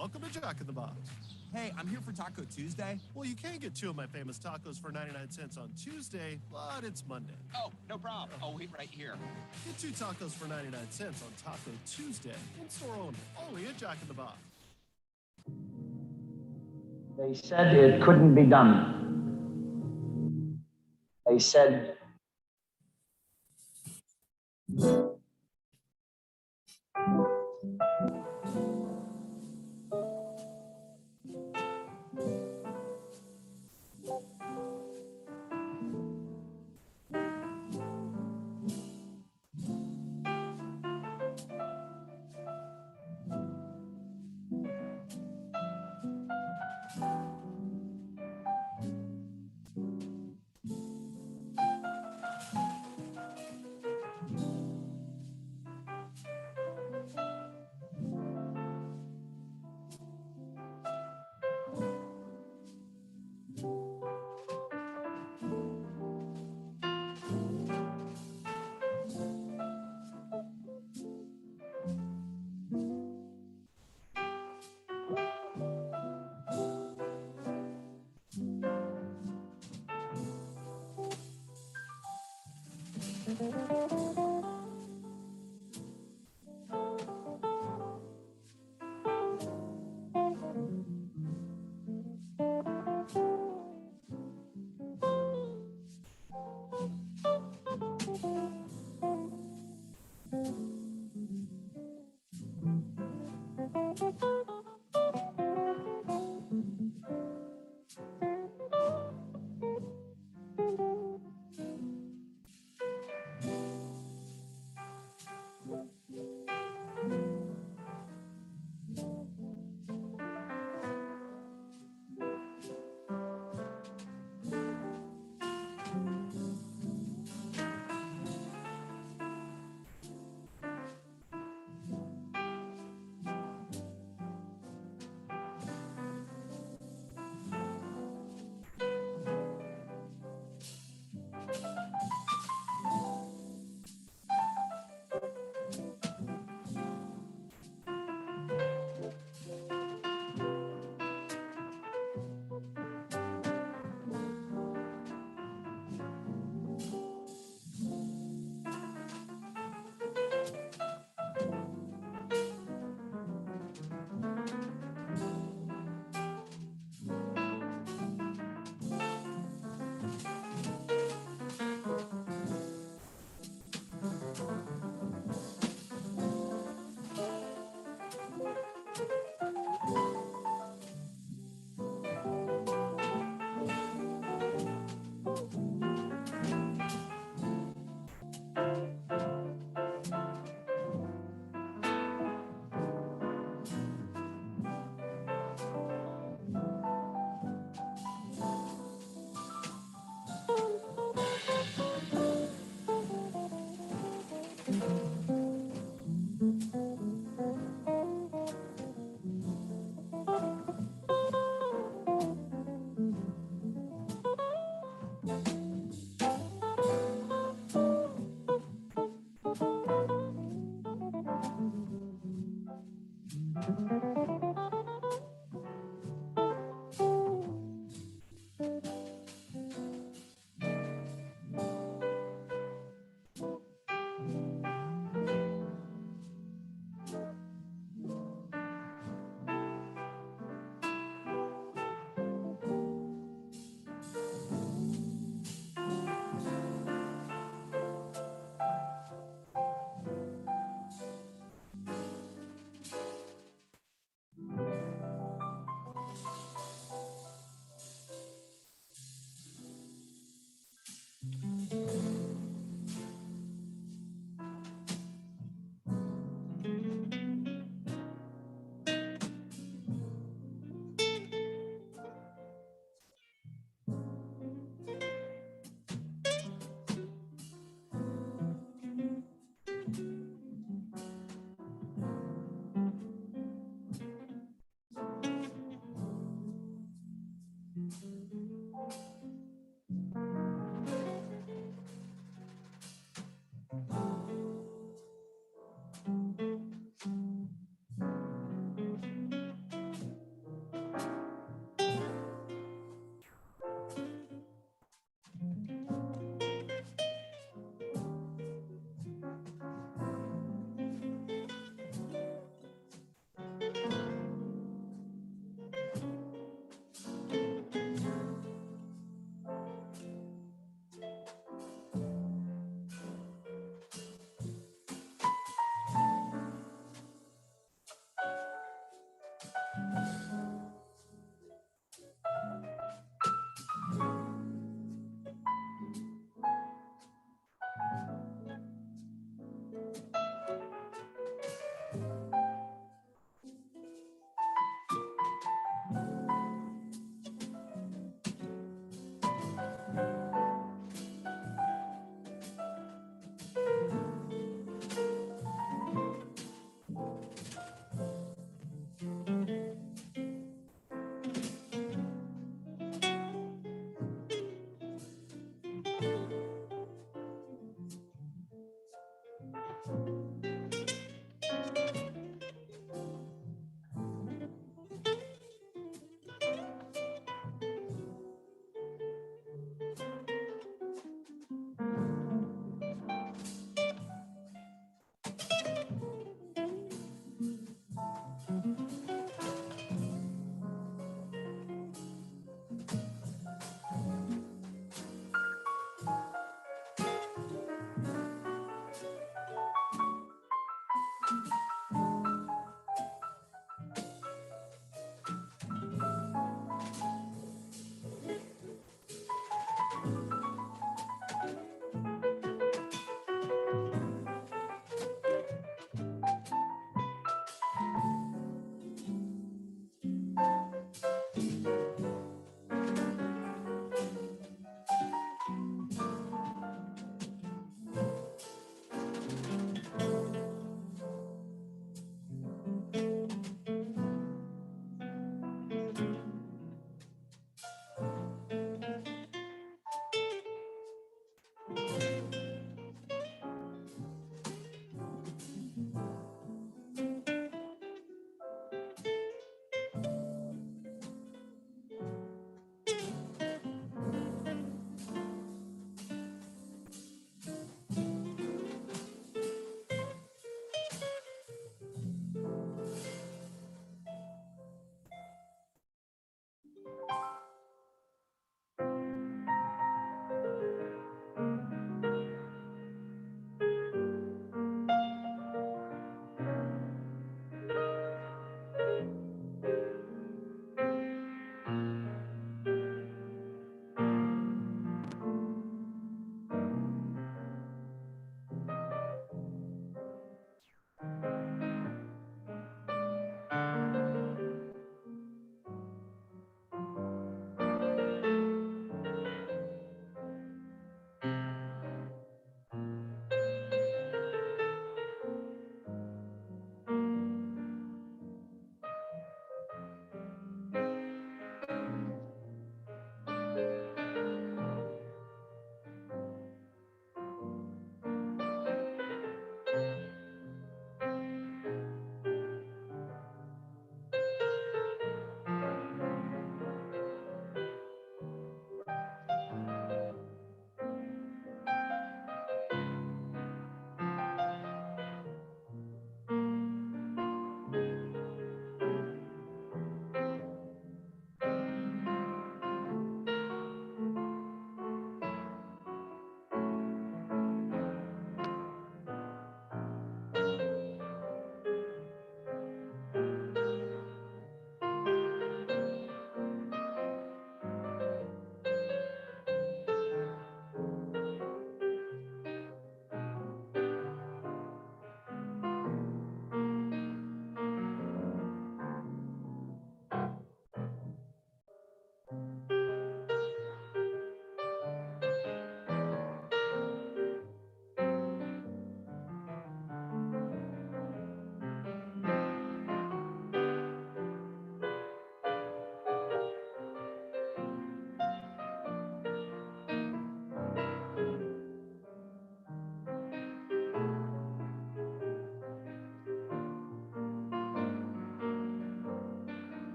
Welcome to Jack in the Box. Hey, I'm here for Taco Tuesday. Well, you can get 2 of my famous tacos for 99 cents on Tuesday, but it's Monday. Oh, no problem. I'll wait right here. Get 2 tacos for 99 cents on Taco Tuesday. In-store only at Jack in the Box. They said it couldn't be done. They said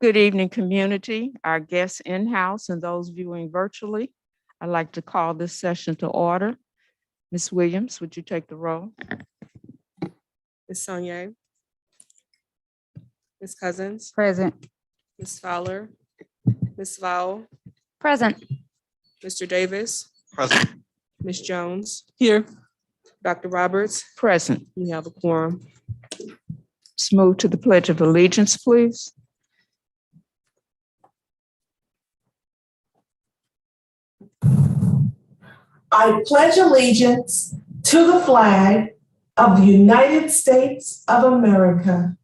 Good evening, community, our guests in-house and those viewing virtually. I'd like to call this session to order. Ms. Williams, would you take the roll? Ms. Sonier, Ms. Cousins, Present. Ms. Fowler, Ms. Vowell, Present. Mr. Davis, Present. Ms. Jones, Here. Dr. Roberts, Present. we have a quorum. Let's move to the Pledge of Allegiance, please. I pledge allegiance to the flag of the United States of America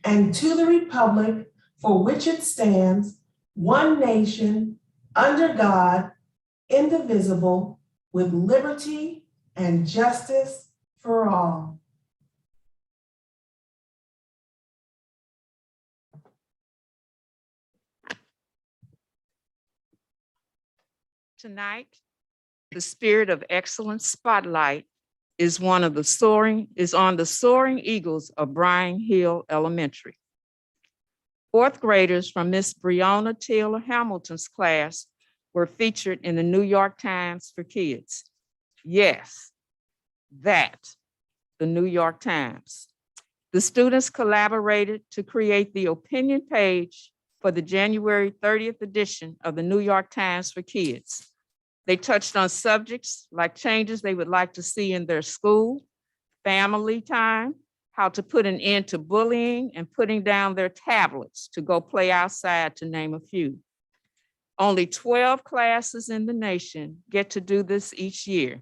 and to the republic for which it stands, one nation, under God, indivisible, with liberty and justice for all. Tonight, the Spirit of Excellence Spotlight is on the Soaring Eagles of Bryan Hill Elementary. Fourth graders from Miss Breonna Taylor Hamilton's class were featured in the New York Times for Kids. Yes, that, the New York Times. The students collaborated to create the opinion page for the January 30th edition of the New York Times for Kids. They touched on subjects like changes they would like to see in their school, family time, how to put an end to bullying, and putting down their tablets to go play outside, to name a few. Only 12 classes in the nation get to do this each year,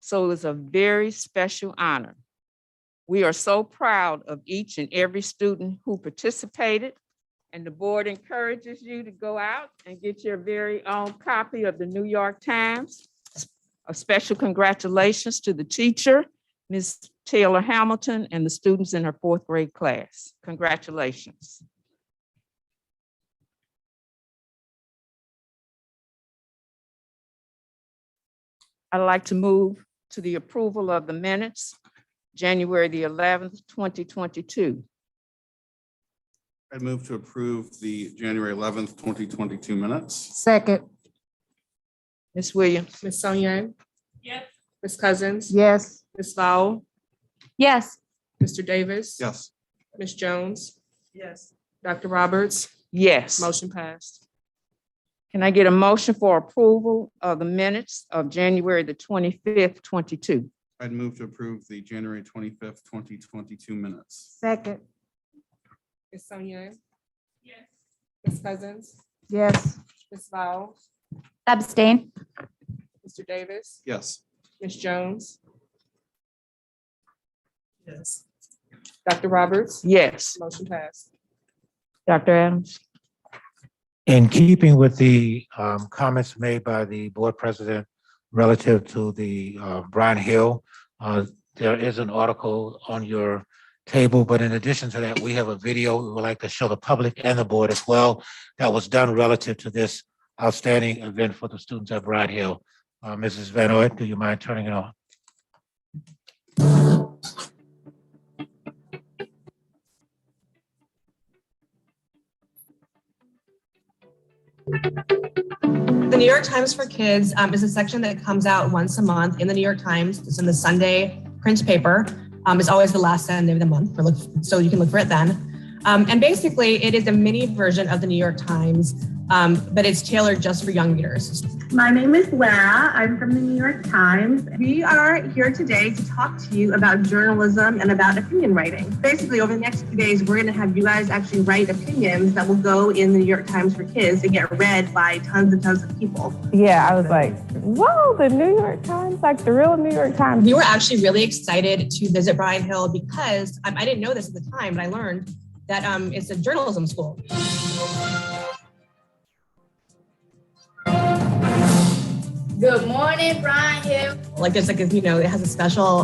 so it was a very special honor. We are so proud of each and every student who participated, and the board encourages you to go out and get your very own copy of the New York Times. A special congratulations to the teacher, Ms. Taylor Hamilton, and the students in her 4th grade class. Congratulations. I'd like to move to the approval of the minutes, January the 11th, 2022. I move to approve the January 11th, 2022 minutes. Second. Ms. Williams? Ms. Sonier? Yes. Ms. Cousins? Yes. Ms. Vowell? Yes. Mr. Davis? Yes. Ms. Jones? Yes. Dr. Roberts? Yes. Motion passed. Can I get a motion for approval of the minutes of January the 25th, 22? I'd move to approve the January 25th, 2022 minutes. Second. Ms. Sonier? Yes. Ms. Cousins? Yes. Ms. Vowell? Abstain. Mr. Davis? Yes. Ms. Jones? Yes. Dr. Roberts? Yes. Motion passed. Dr. Adams? In keeping with the comments made by the board president relative to the Brian Hill, there is an article on your table, but in addition to that, we have a video we would like to show the public and the board as well that was done relative to this outstanding event for the students at Brian Hill. Mrs. Van Ooy, do you mind turning it on? The New York Times for Kids is a section that comes out once a month in the New York Times. It's in the Sunday print paper. It's always the last Sunday of the month, so you can look for it then. And basically, it is a mini version of the New York Times, but it's tailored just for young readers. My name is Lara. I'm from the New York Times. We are here today to talk to you about journalism and about opinion writing. Basically, over the next few days, we're going to have you guys actually write opinions that will go in the New York Times for Kids and get read by tons and tons of people. Yeah, I was like, whoa, the New York Times, like the real New York Times. We were actually really excited to visit Brian Hill because I didn't know this at the time, but I learned that it's a journalism school. Good morning, Brian Hill. Like it's like, you know, it has a special,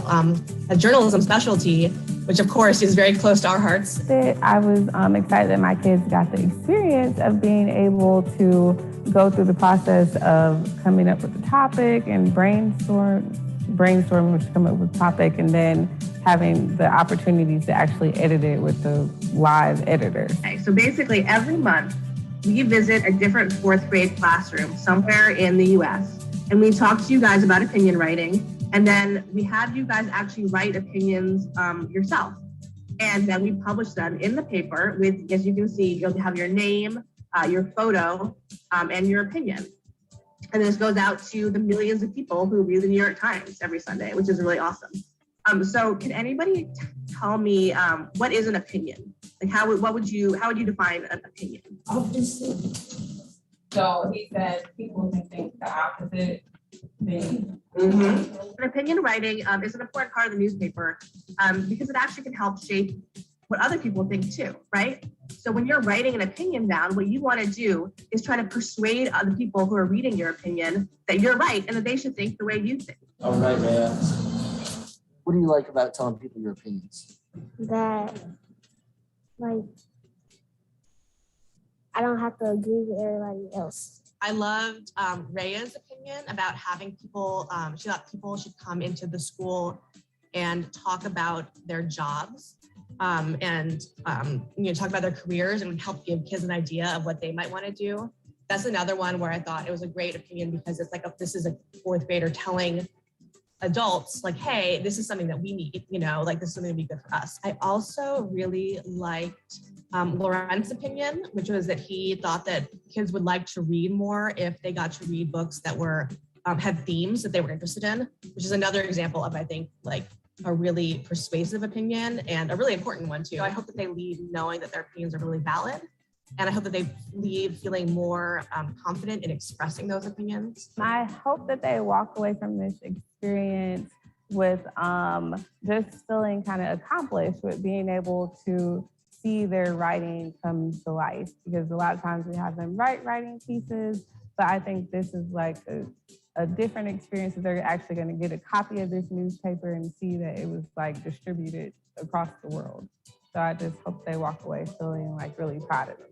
a journalism specialty, which of course is very close to our hearts. I was excited that my kids got the experience of being able to go through the process of coming up with a topic and brainstorming to come up with a topic, and then having the opportunities to actually edit it with the live editor. Okay, so basically every month we visit a different 4th grade classroom somewhere in the US. And we talk to you guys about opinion writing. And then we have you guys actually write opinions yourself. And then we publish them in the paper with, as you can see, you'll have your name, your photo, and your opinion. And this goes out to the millions of people who read the New York Times every Sunday, which is really awesome. So can anybody tell me what is an opinion? Like how would you define an opinion? So he said people can think the opposite thing. Mm-hmm. Opinion writing is an important part of the newspaper because it actually can help shape what other people think too, right? So when you're writing an opinion down, what you want to do is try to persuade other people who are reading your opinion that you're right and that they should think the way you think. All right, man. What do you like about telling people your opinions? That, like, I don't have to agree with everybody else. I loved Raya's opinion about having people, she thought people should come into the school and talk about their jobs and talk about their careers and help give kids an idea of what they might want to do. That's another one where I thought it was a great opinion because it's like, this is a fourth grader telling adults like, hey, this is something that we need, like this is something that would be good for us. I also really liked Laurent's opinion, which was that he thought that kids would like to read more if they got to read books that were had themes that they were interested in, which is another example of, I think, like a really persuasive opinion and a really important one too. I hope that they leave knowing that their opinions are really valid. And I hope that they leave feeling more confident in expressing those opinions. I hope that they walk away from this experience with just feeling kind of accomplished with being able to see their writing come to life. Because a lot of times we have them write writing pieces, but I think this is like a different experience that they're actually going to get a copy of this newspaper and see that it was like distributed across the world. So I just hope they walk away feeling like really proud of themselves.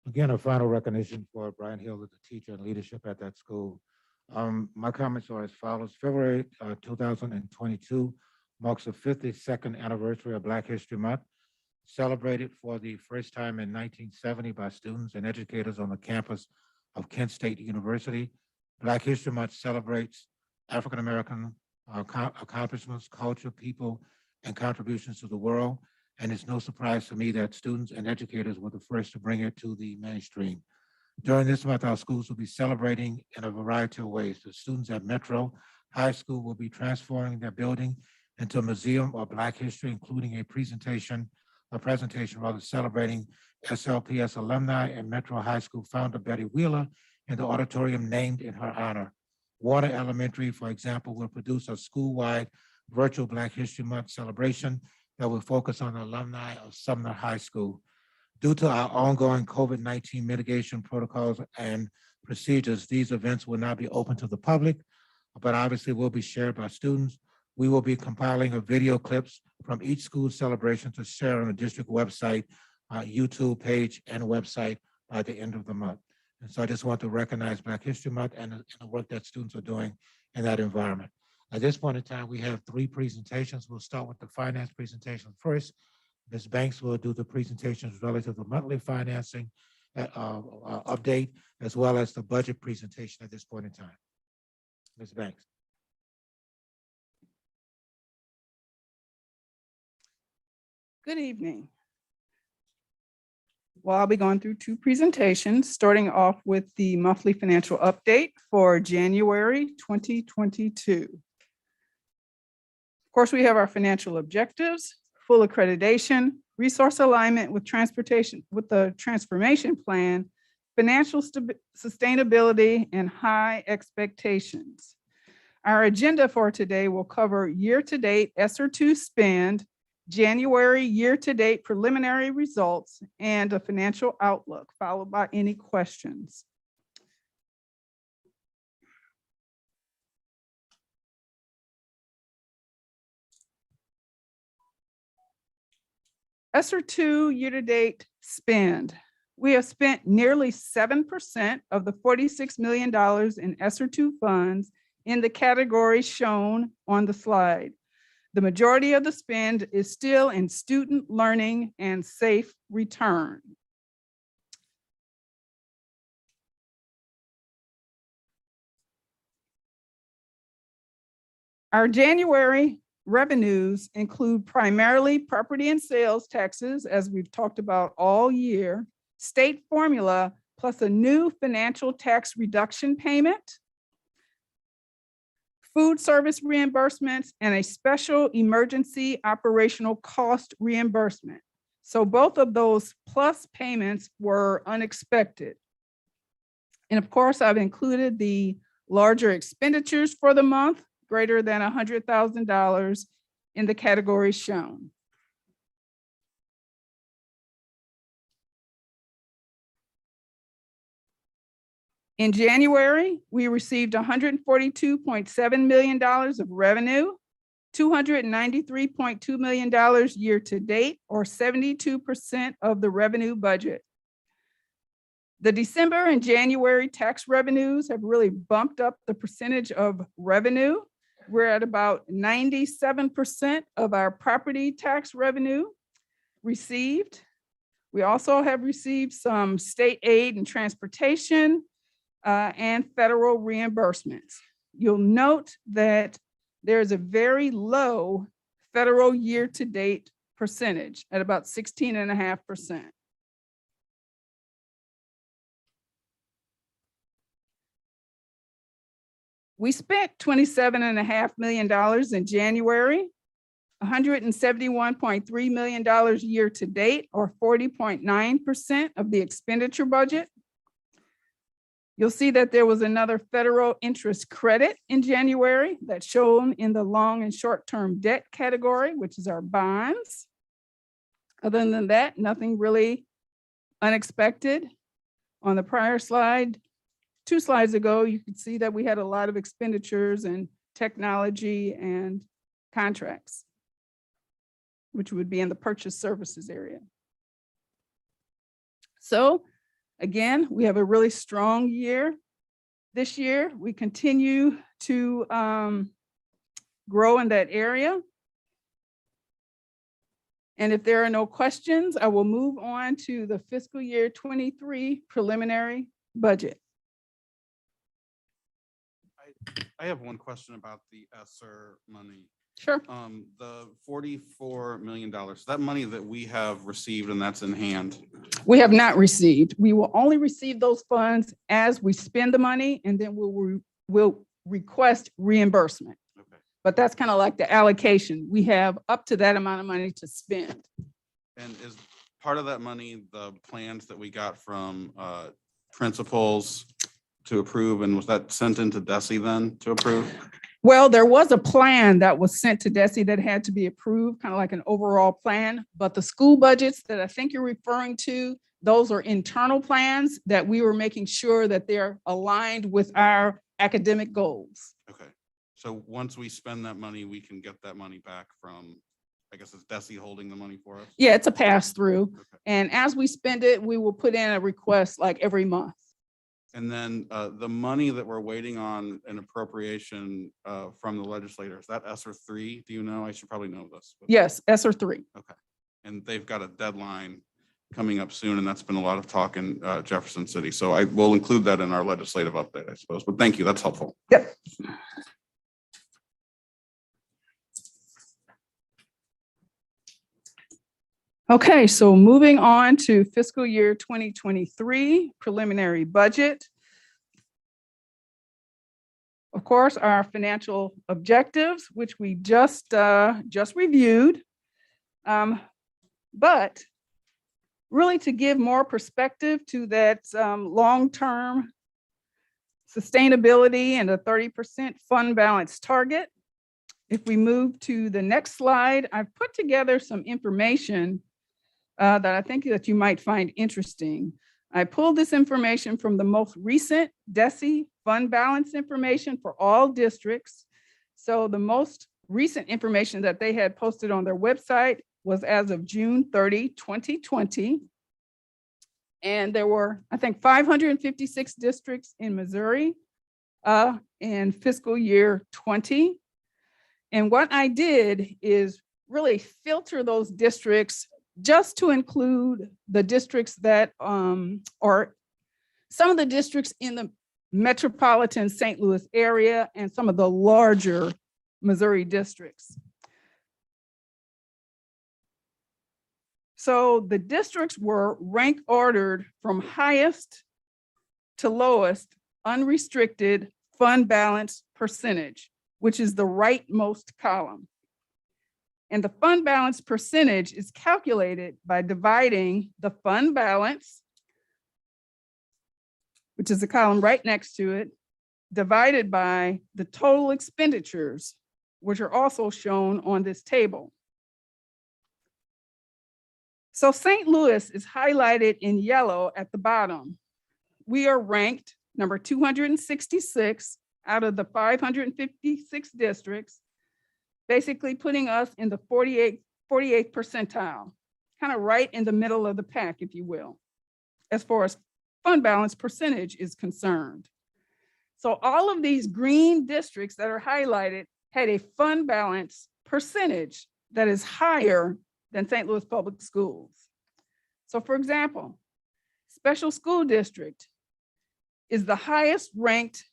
Again, a final recognition for Brian Hill as a teacher and leadership at that school. My comments are as follows. February 2022 marks the 52nd anniversary of Black History Month, celebrated for the first time in 1970 by students and educators on the campus of Kent State University. Black History Month celebrates African-American accomplishments, culture, people, and contributions to the world. And it's no surprise to me that students and educators were the first to bring it to the mainstream. During this month, our schools will be celebrating in a variety of ways. The students at Metro High School will be transforming their building into a museum of Black history, including a presentation celebrating SLPS alumni and Metro High School founder Betty Wheeler in the auditorium named in her honor. Warner Elementary, for example, will produce a school-wide virtual Black History Month celebration that will focus on the alumni of Sumner High School. Due to our ongoing COVID-19 mitigation protocols and procedures, these events will not be open to the public, but obviously will be shared by students. We will be compiling a video clips from each school celebration to share on the district website, YouTube page, and website by the end of the month. And so I just want to recognize Black History Month and the work that students are doing in that environment. At this point in time, we have 3 presentations. We'll start with the finance presentation first. Ms. Banks will do the presentations relative to monthly financing update, as well as the budget presentation at this point in time. Ms. Banks. Good evening. Well, I'll be going through 2 presentations, starting off with the monthly financial update for January 2022. Of course, we have our financial objectives, full accreditation, resource alignment with the transformation plan, financial sustainability, and high expectations. Our agenda for today will cover year-to-date ESSER 2 spend, January year-to-date preliminary results, and a financial outlook, followed by any questions. ESSER 2 year-to-date spend. We have spent nearly 7% of the $46 million in ESSER 2 funds in the categories shown on the slide. The majority of the spend is still in student learning and safe return. Our January revenues include primarily property and sales taxes, as we've talked about all year, state formula, plus a new financial tax reduction payment, food service reimbursements, and a special emergency operational cost reimbursement. So both of those plus payments were unexpected. And of course, I've included the larger expenditures for the month, greater than $100,000 in the categories shown. In January, we received $142.7 million of revenue, $293.2 million year to date, or 72% of the revenue budget. The December and January tax revenues have really bumped up the percentage of revenue. We're at about 97% of our property tax revenue, received. We also have received some state aid and transportation and federal reimbursements. You'll note that there's a very low federal year-to-date percentage at about 16.5%. We spent $27.5 million in January, $171.3 million year-to-date, or 40.9% of the expenditure budget. You'll see that there was another federal interest credit in January that's shown in the long and short-term debt category, which is our bonds. Other than that, nothing really unexpected. On the prior slide, 2 slides ago, you could see that we had a lot of expenditures in technology and contracts, which would be in the purchase services area. So again, we have a really strong year. This year, we continue to grow in that area. And if there are no questions, I will move on to the fiscal year 23 preliminary budget. I have one question about the ESSER money. Sure. The $44 million, that money that we have received and that's in hand. We have not received. We will only receive those funds as we spend the money, and then we'll request reimbursement. Okay. But that's kind of like the allocation. We have up to that amount of money to spend. And is part of that money the plans that we got from principals to approve, and was that sent into DESI then to approve? Well, there was a plan that was sent to DESI that had to be approved, kind of like an overall plan, but the school budgets that I think you're referring to, those are internal plans that we were making sure that they're aligned with our academic goals. Okay, so once we spend that money, we can get that money back from, I guess it's DESI holding the money for us? Yeah, it's a pass through. Okay. And as we spend it, we will put in a request like every month. And then the money that we're waiting on an appropriation from the legislators, that ESSER 3, do you know? I should probably know this. But... Yes, ESSER 3. Okay. And they've got a deadline coming up soon, and that's been a lot of talk in Jefferson City. So I will include that in our legislative update, I suppose. But thank you, that's helpful. Yep. Okay, so moving on to fiscal year 2023 preliminary budget. Of course, our financial objectives, which we just reviewed, but really to give more perspective to that long-term sustainability and a 30% fund balance target. If we move to the next slide, I've put together some information that I think that you might find interesting. I pulled this information from the most recent DESI fund balance information for all districts. So the most recent information that they had posted on their website was as of June 30, 2020. And there were, I think, 556 districts in Missouri in fiscal year 20. And what I did is really filter those districts just to include the districts that or some of the districts in the metropolitan St. Louis area and some of the larger Missouri districts. So the districts were rank ordered from highest to lowest unrestricted fund balance percentage, which is the rightmost column. And the fund balance percentage is calculated by dividing the fund balance, which is the column right next to it, divided by the total expenditures, which are also shown on this table. So St. Louis is highlighted in yellow at the bottom. We are ranked number 266 out of the 556 districts, basically putting us in the 48th percentile, kind of right in the middle of the pack, if you will, as far as fund balance percentage is concerned. So all of these green districts that are highlighted had a fund balance percentage that is higher than St. Louis Public Schools. So for example, Special School District is the highest ranked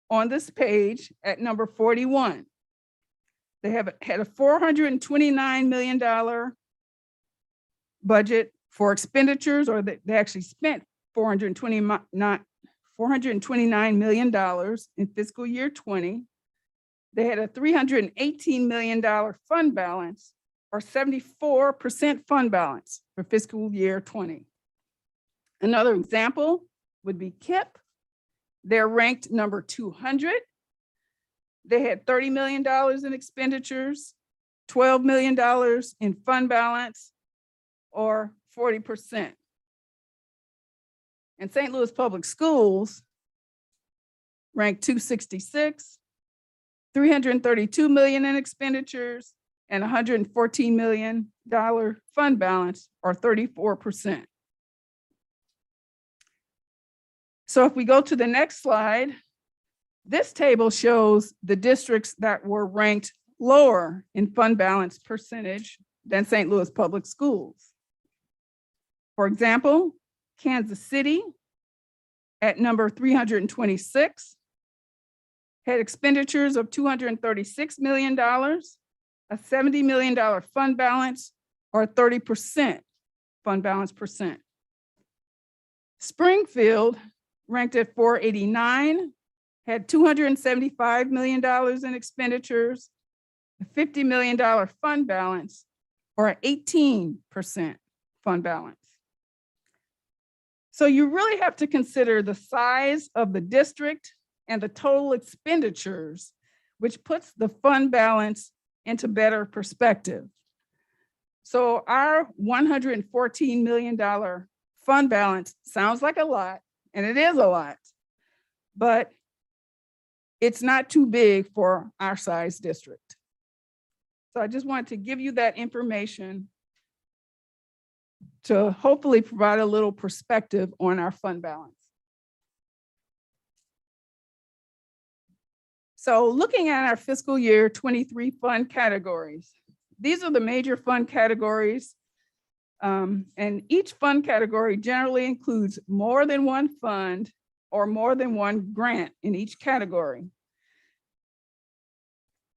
on this page at number 41. They have had a $429 million budget for expenditures, or they actually spent $429 million in fiscal year 20. They had a $318 million fund balance, or 74% fund balance for fiscal year 20. Another example would be KIP. They're ranked number 200. They had $30 million in expenditures, $12 million in fund balance, or 40%. And St. Louis Public Schools ranked 266, $332 million in expenditures, and $114 million fund balance, or 34%. So if we go to the next slide, this table shows the districts that were ranked lower in fund balance percentage than St. Louis Public Schools. For example, Kansas City at number 326 had expenditures of $236 million, a $70 million fund balance, or 30% fund balance percent. Springfield, ranked at 489, had $275 million in expenditures, a $50 million fund balance, or an 18% fund balance. So you really have to consider the size of the district and the total expenditures, which puts the fund balance into better perspective. So our $114 million fund balance sounds like a lot, and it is a lot, but it's not too big for our size district. So I just wanted to give you that information to hopefully provide a little perspective on our fund balance. So looking at our fiscal year 23 fund categories, these are the major fund categories. And each fund category generally includes more than one fund or more than one grant in each category.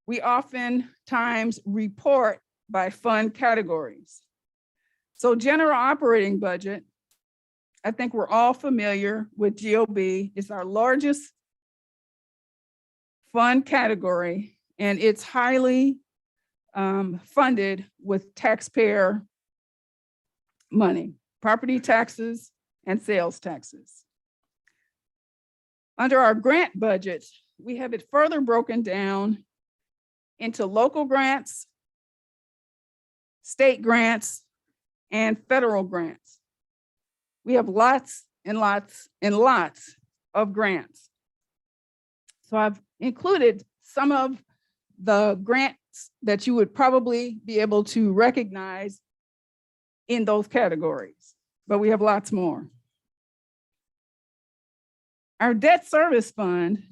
We oftentimes report by fund categories. So general operating budget, I think we're all familiar with GOB. It's our largest fund category, and it's highly funded with taxpayer money, property taxes and sales taxes. Under our grant budget, we have it further broken down into local grants, state grants, and federal grants. We have lots and lots and lots of grants. So I've included some of the grants that you would probably be able to recognize in those categories, but we have lots more. Our debt service fund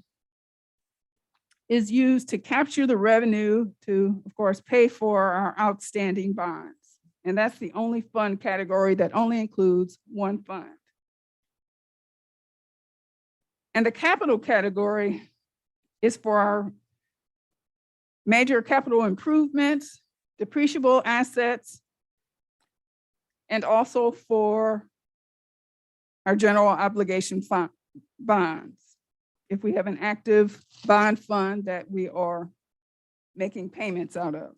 is used to capture the revenue to, of course, pay for our outstanding bonds. And that's the only fund category that only includes one fund. And the capital category is for our major capital improvements, depreciable assets, and also for our general obligation fund bonds. If we have an active bond fund that we are making payments out of.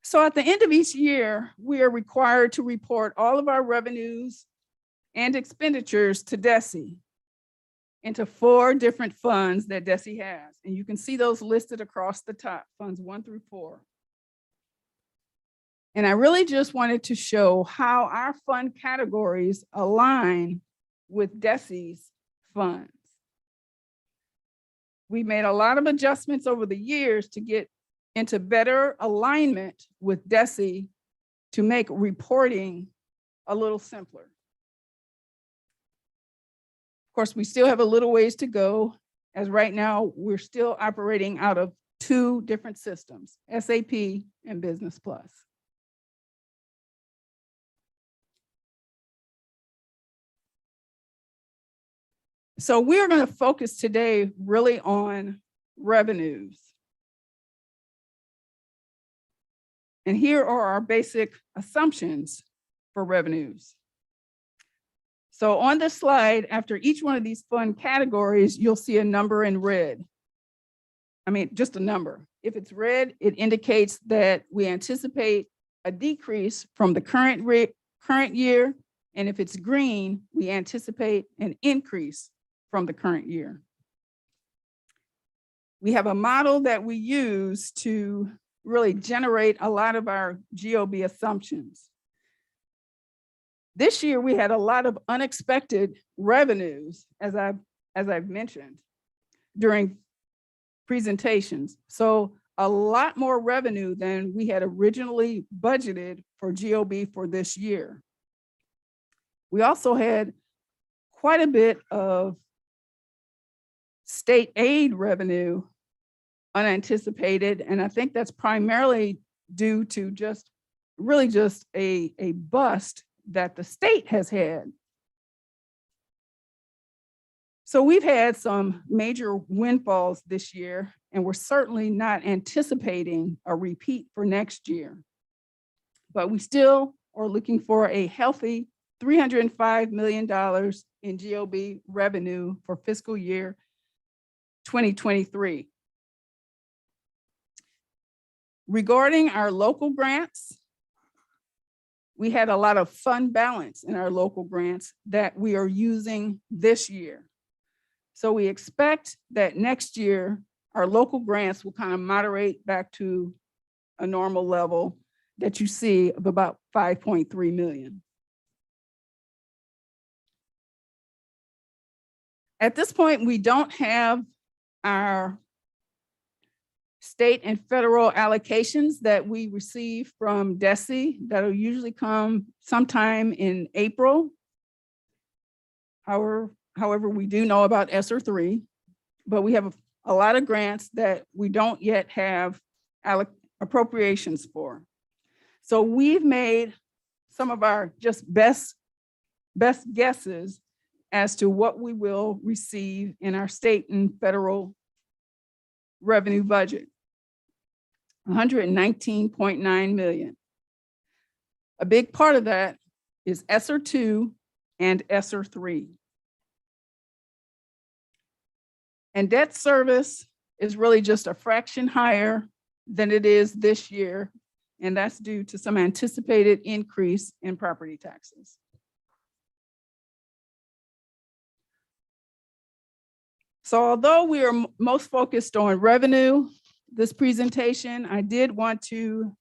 So at the end of each year, we are required to report all of our revenues and expenditures to DESE into 4 different funds that DESE has. And you can see those listed across the top, funds 1 through 4. And I really just wanted to show how our fund categories align with DESE's funds. We made a lot of adjustments over the years to get into better alignment with DESE to make reporting a little simpler. Of course, we still have a little ways to go, as right now we're still operating out of two different systems, SAP and Business Plus. So we're going to focus today really on revenues. And here are our basic assumptions for revenues. So on this slide, after each one of these fund categories, you'll see a number in red. I mean, just a number. If it's red, it indicates that we anticipate a decrease from the current year. And if it's green, we anticipate an increase from the current year. We have a model that we use to really generate a lot of our GOB assumptions. This year, we had a lot of unexpected revenues, as I've mentioned during presentations. So a lot more revenue than we had originally budgeted for GOB for this year. We also had quite a bit of state aid revenue unanticipated, and I think that's primarily due to just a bust that the state has had. So we've had some major windfalls this year, and we're certainly not anticipating a repeat for next year. But we still are looking for a healthy $305 million in GOB revenue for fiscal year 2023. Regarding our local grants, we had a lot of fund balance in our local grants that we are using this year. So we expect that next year, our local grants will kind of moderate back to a normal level that you see of about 5.3 million. At this point, we don't have our state and federal allocations that we receive from DESE. That'll usually come sometime in April. However, we do know about ESSER 3, but we have a lot of grants that we don't yet have appropriations for. So we've made some of our just best guesses as to what we will receive in our state and federal revenue budget. 119.9 million. A big part of that is ESSER 2 and ESSER 3. And debt service is really just a fraction higher than it is this year, and that's due to some anticipated increase in property taxes. So although we are most focused on revenue, this presentation, I did want to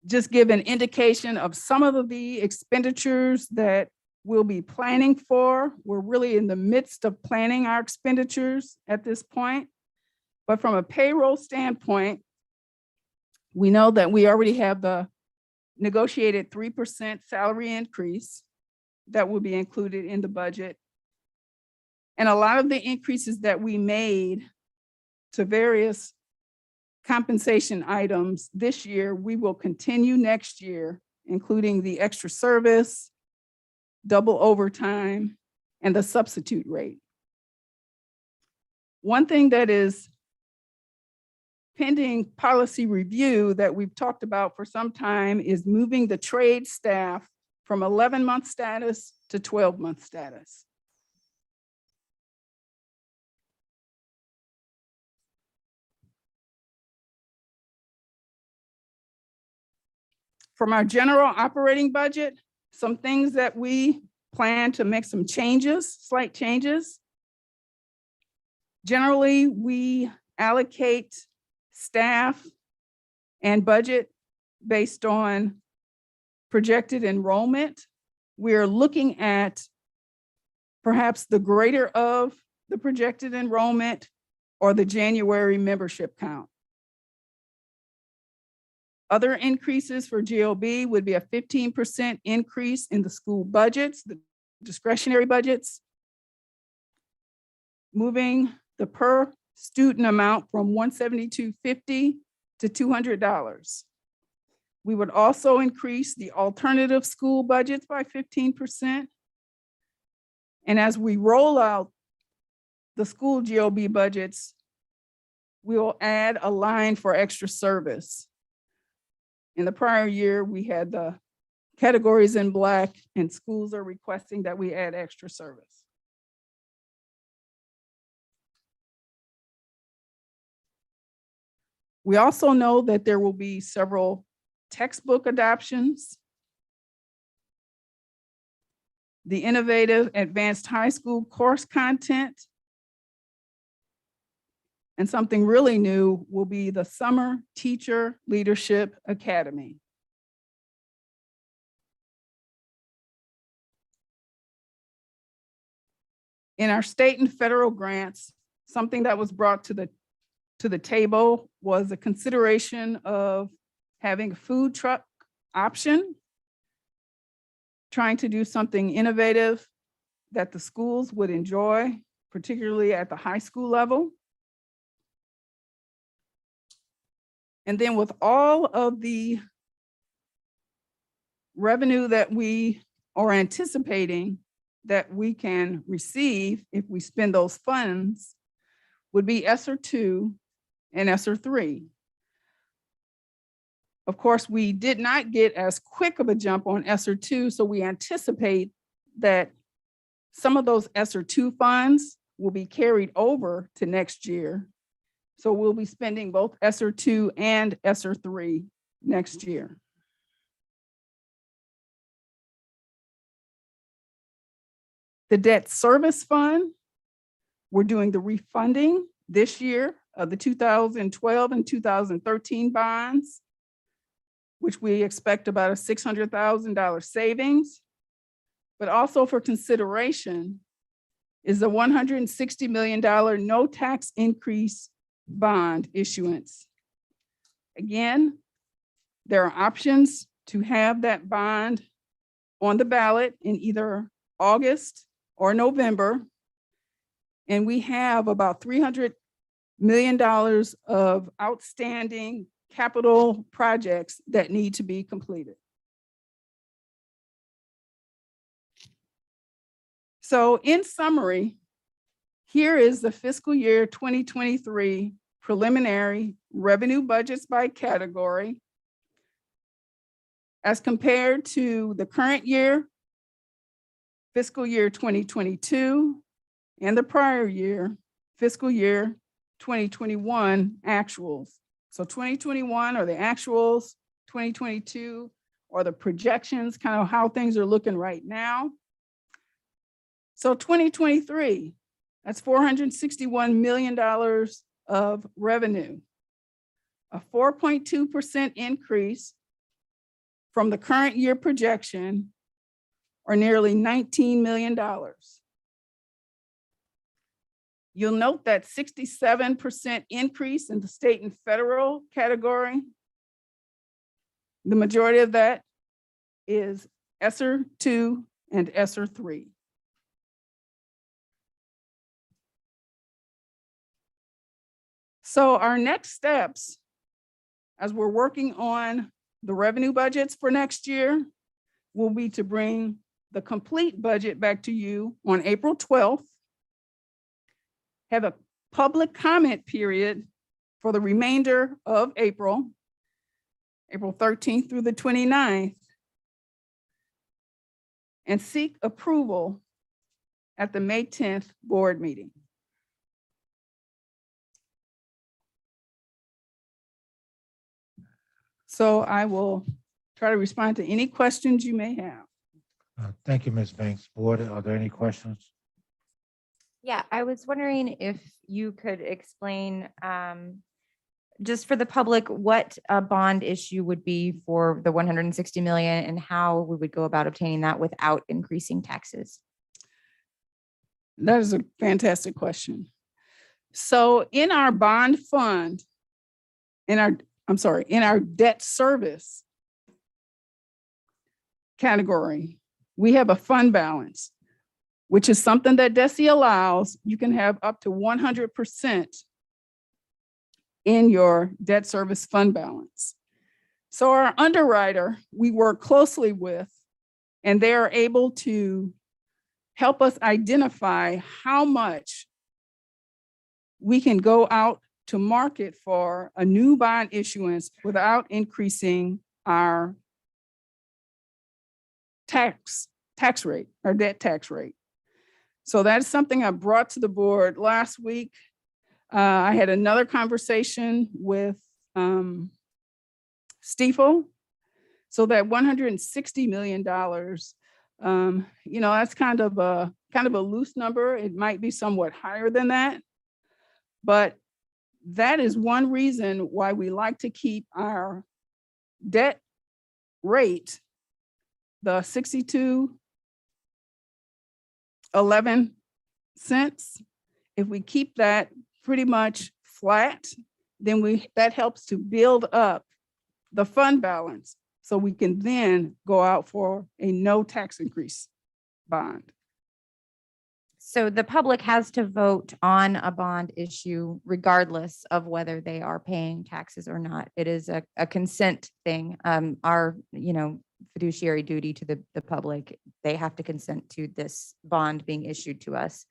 just give an indication of some of the expenditures that we'll be planning for. We're really in the midst of planning our expenditures at this point. But from a payroll standpoint, we know that we already have the negotiated 3% salary increase that will be included in the budget. And a lot of the increases that we made to various compensation items this year, we will continue next year, including the extra service, double overtime, and the substitute rate. One thing that is pending policy review that we've talked about for some time is moving the trade staff from 11-month status to 12-month status. From our general operating budget, some things that we plan to make some changes, slight changes. Generally, we allocate staff and budget based on projected enrollment. We're looking at perhaps the greater of the projected enrollment or the January membership count. Other increases for GOB would be a 15% increase in the school budgets, the discretionary budgets, moving the per student amount from $172.50 to $200. We would also increase the alternative school budgets by 15%. And as we roll out the school GOB budgets, we will add a line for extra service. In the prior year, we had the categories in black, and schools are requesting that we add extra service. We also know that there will be several textbook adoptions. The innovative advanced high school course content. And something really new will be the Summer Teacher Leadership Academy. In our state and federal grants, something that was brought to the table was a consideration of having a food truck option, trying to do something innovative that the schools would enjoy, particularly at the high school level. And then with all of the revenue that we are anticipating that we can receive if we spend those funds would be ESSER 2 and ESSER 3. Of course, we did not get as quick of a jump on ESSER 2, so we anticipate that some of those ESSER 2 funds will be carried over to next year. So we'll be spending both ESSER 2 and ESSER 3 next year. The debt service fund, we're doing the refunding this year of the 2012 and 2013 bonds, which we expect about a $600,000 savings. But also for consideration is the $160 million no tax increase bond issuance. Again, there are options to have that bond on the ballot in either August or November. And we have about $300 million of outstanding capital projects that need to be completed. So in summary, here is the fiscal year 2023 preliminary revenue budgets by category as compared to the current year, fiscal year 2022, and the prior year, fiscal year 2021 actuals. So 2021 are the actuals, 2022 are the projections, kind of how things are looking right now. So 2023, that's $461 million of revenue, a 4.2% increase from the current year projection, or nearly $19 million. You'll note that 67% increase in the state and federal category. The majority of that is ESSER 2 and ESSER 3. So our next steps, as we're working on the revenue budgets for next year, will be to bring the complete budget back to you on April 12th, have a public comment period for the remainder of April, April 13th through the 29th, and seek approval at the May 10th board meeting. So I will try to respond to any questions you may have. Thank you, Ms. Banks. Board, are there any questions? Yeah, I was wondering if you could explain, just for the public, what a bond issue would be for the 160 million and how we would go about obtaining that without increasing taxes. That is a fantastic question. So in our bond fund, in our debt service category, we have a fund balance, which is something that DESE allows. You can have up to 100% in your debt service fund balance. So our underwriter, we work closely with, and they are able to help us identify how much we can go out to market for a new bond issuance without increasing our tax rate, our debt tax rate. So that's something I brought to the board last week. I had another conversation with Stiefel. So that $160 million, that's kind of a loose number. It might be somewhat higher than that. But that is one reason why we like to keep our debt rate, the 62.11 cents. If we keep that pretty much flat, then that helps to build up the fund balance so we can then go out for a no tax increase bond. So the public has to vote on a bond issue regardless of whether they are paying taxes or not. It is a consent thing. Our, fiduciary duty to the public, they have to consent to this bond being issued to us.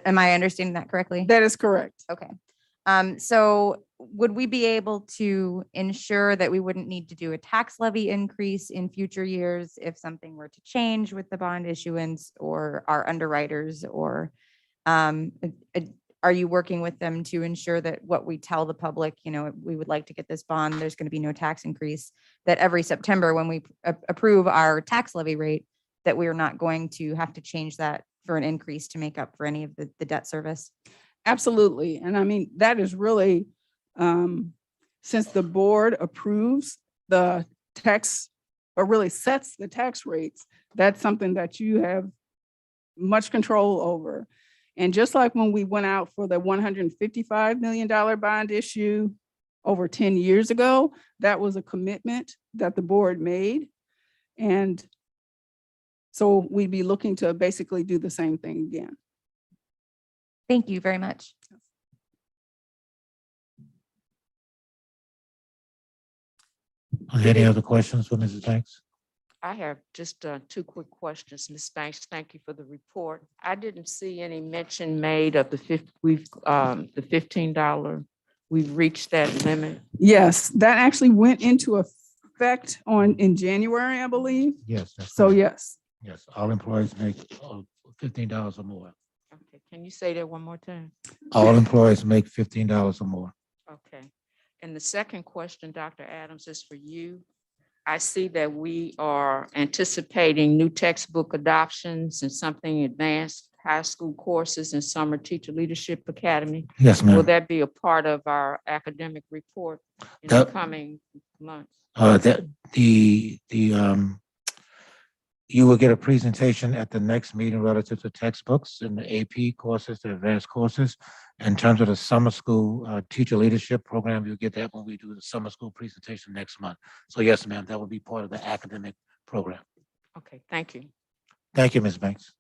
Am I understanding that correctly? That is correct. Okay. So would we be able to ensure that we wouldn't need to do a tax levy increase in future years if something were to change with the bond issuance or our underwriters, or are you working with them to ensure that what we tell the public, we would like to get this bond, there's going to be no tax increase, that every September when we approve our tax levy rate, that we are not going to have to change that for an increase to make up for any of the debt service? Absolutely. And I mean, that is really, since the board approves the tax, or really sets the tax rates, that's something that you have much control over. And just like when we went out for the $155 million bond issue over 10 years ago, that was a commitment that the board made. And so we'd be looking to basically do the same thing again. Thank you very much. Are there any other questions for Mrs. Banks? I have just two quick questions, Ms. Banks. Thank you for the report. I didn't see any mention made of the $15. We've reached that limit. Yes, that actually went into effect in January, I believe. Yes. That's So correct. yes. Yes, all employees make $15 or more. Okay, can you say that one more time? All employees make $15 or more. Okay. And the second question, Dr. Adams, is for you. I see that we are anticipating new textbook adoptions and something advanced high school courses and summer teacher leadership academy. Yes, ma'am. Will that be a part of our academic report in the coming months? You will get a presentation at the next meeting relative to textbooks and the AP courses, the advanced courses. In terms of the summer school teacher leadership program, you'll get that when we do the summer school presentation next month. So yes, ma'am, that will be part of the academic program. Okay, thank you. Thank you, Ms. Banks.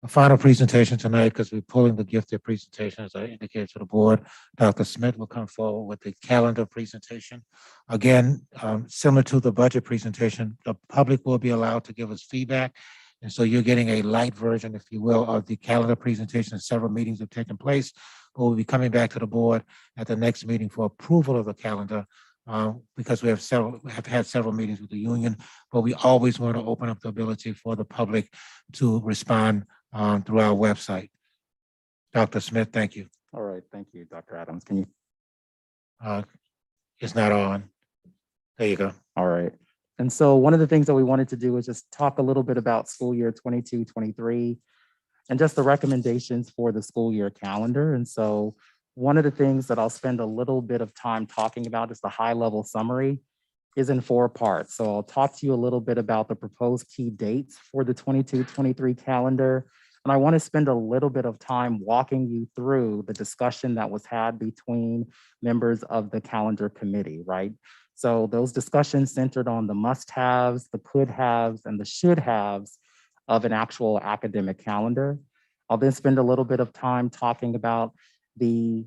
A final presentation tonight, because we're pulling the gifted presentation, as I indicated to the board. Dr. Smith will come forward with the calendar presentation. Again, similar to the budget presentation, the public will be allowed to give us feedback. And so you're getting a light version, if you will, of the calendar presentation. Several meetings have taken place. We'll be coming back to the board at the next meeting for approval of the calendar, because we have had several meetings with the union, but we always want to open up the ability for the public to respond through our website. Dr. Smith, thank you. All right, thank you, Dr. Adams. Can you? It's not on. There you go. All right. And so one of the things that we wanted to do is just talk a little bit about school year 22-23 and just the recommendations for the school year calendar. And so one of the things that I'll spend a little bit of time talking about, is the high level summary, is in 4 parts. So I'll talk to you a little bit about the proposed key dates for the 22-23 calendar. And I want to spend a little bit of time walking you through the discussion that was had between members of the calendar committee, right? So those discussions centered on the must-haves, the could-haves, and the should-haves of an actual academic calendar. I'll then spend a little bit of time talking about the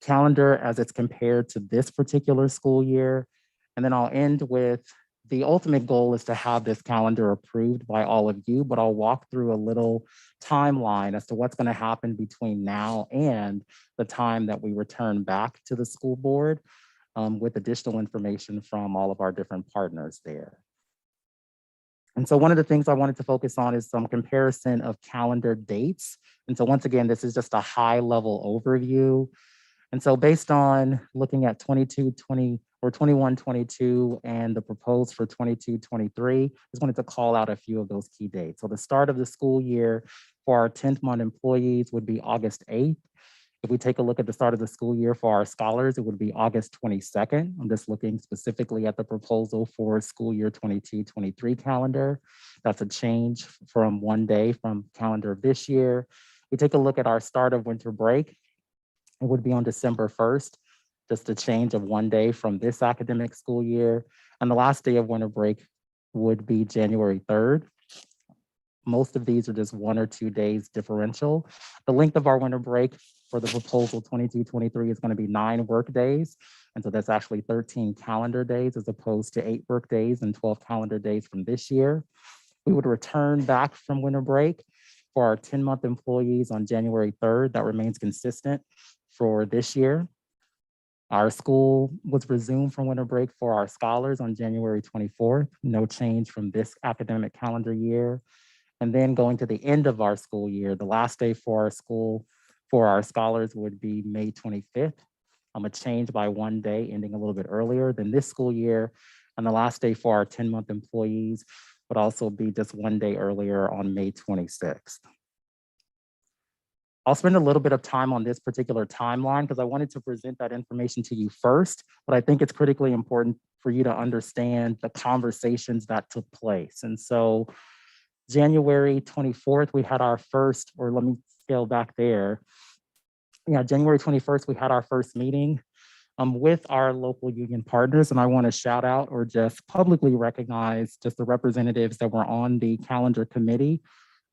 calendar as it's compared to this particular school year. And then I'll end with the ultimate goal is to have this calendar approved by all of you, but I'll walk through a little timeline as to what's going to happen between now and the time that we return back to the school board with additional information from all of our different partners there. And so one of the things I wanted to focus on is some comparison of calendar dates. And so once again, this is just a high level overview. And so based on looking at 22-20 or 21-22 and the proposed for 22-23, just wanted to call out a few of those key dates. So the start of the school year for our 10th month employees would be August 8th. If we take a look at the start of the school year for our scholars, it would be August 22nd. I'm just looking specifically at the proposal for school year 22-23 calendar. That's a change from one day from calendar of this year. We take a look at our start of winter break. It would be on December 1st, just a change of one day from this academic school year. And the last day of winter break would be January 3rd. Most of these are just 1 or 2 days differential. The length of our winter break for the proposal 22-23 is going to be 9 work days. And so that's actually 13 calendar days as opposed to 8 work days and 12 calendar days from this year. We would return back from winter break for our 10-month employees on January 3rd. That remains consistent for this year. Our school was resumed from winter break for our scholars on January 24th. No change from this academic calendar year. And then going to the end of our school year, the last day for our school, for our scholars would be May 25th. A change by 1 day, ending a little bit earlier than this school year. And the last day for our 10-month employees would also be just 1 day earlier on May 26th. I'll spend a little bit of time on this particular timeline because I wanted to present that information to you first, but I think it's critically important for you to understand the conversations that took place. And so January 24th, we had our first, or let me scale back there. Yeah, January 21st, we had our first meeting with our local union partners. And I want to shout out or just publicly recognize just the representatives that were on the calendar committee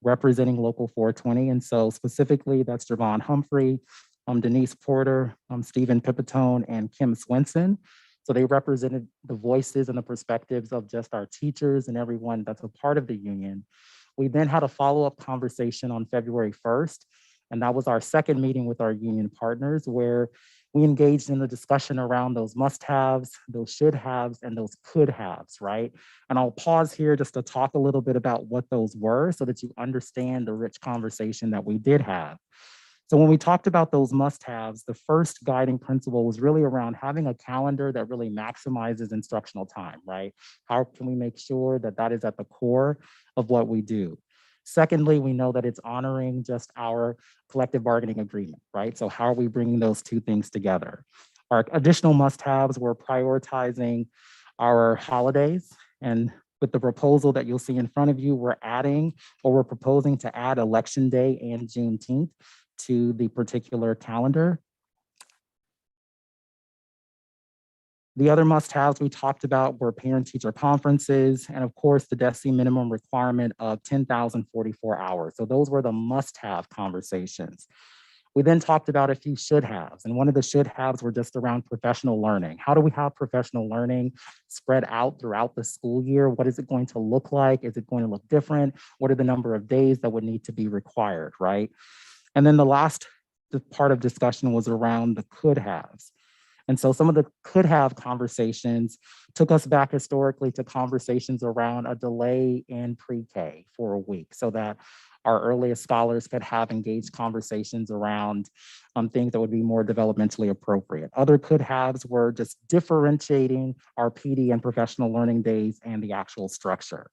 representing Local 420. And so specifically, that's Javon Humphrey, Denise Porter, Stephen Pipitone, and Kim Swenson. So they represented the voices and the perspectives of just our teachers and everyone that's a part of the union. We then had a follow-up conversation on February 1st, and that was our second meeting with our union partners where we engaged in the discussion around those must-haves, those should-haves, and those could-haves, right? And I'll pause here just to talk a little bit about what those were so that you understand the rich conversation that we did have. So when we talked about those must-haves, the first guiding principle was really around having a calendar that really maximizes instructional time, right? How can we make sure that that is at the core of what we do? Secondly, we know that it's honoring just our collective bargaining agreement, right? So how are we bringing those two things together? Our additional must-haves were prioritizing our holidays, and with the proposal that you'll see in front of you, we're proposing to add Election Day and Juneteenth to the particular calendar. The other must-haves we talked about were parent-teacher conferences, and of course, the DESE minimum requirement of 10,044 hours. So those were the must-have conversations. We then talked about a few should-haves, and one of the should-haves were just around professional learning. How do we have professional learning spread out throughout the school year? What is it going to look like? Is it going to look different? What are the number of days that would need to be required, right? And then the last part of discussion was around the could-haves. And so some of the could-have conversations took us back historically to conversations around a delay in pre-K for a week so that our earliest scholars could have engaged conversations around things that would be more developmentally appropriate. Other could-haves were just differentiating our PD and professional learning days and the actual structure.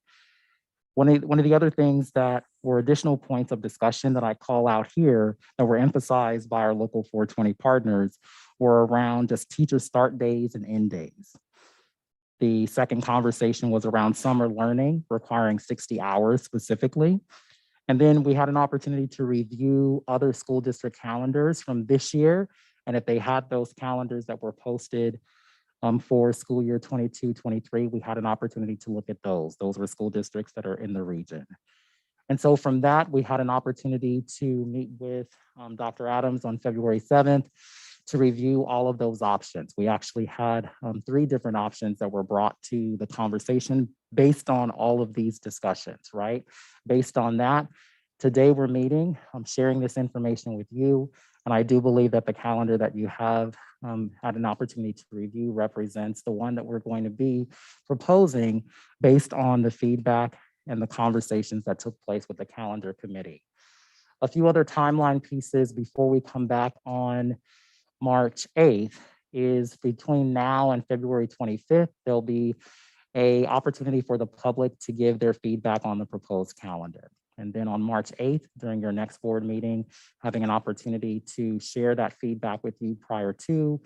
One of the other things that were additional points of discussion that I call out here that were emphasized by our local 420 partners were around just teacher start days and end days. The second conversation was around summer learning requiring 60 hours specifically. And then we had an opportunity to review other school district calendars from this year. And if they had those calendars that were posted for school year 22-23, we had an opportunity to look at those. Those were school districts that are in the region. And so from that, we had an opportunity to meet with Dr. Adams on February 7th to review all of those options. We actually had 3 different options that were brought to the conversation based on all of these discussions, right? Based on that, today we're meeting, I'm sharing this information with you, and I do believe that the calendar that you have had an opportunity to review represents the one that we're going to be proposing based on the feedback and the conversations that took place with the calendar committee. A few other timeline pieces before we come back on March 8th is between now and February 25th, there'll be an opportunity for the public to give their feedback on the proposed calendar. And then on March 8th, during your next board meeting, having an opportunity to share that feedback with you prior to,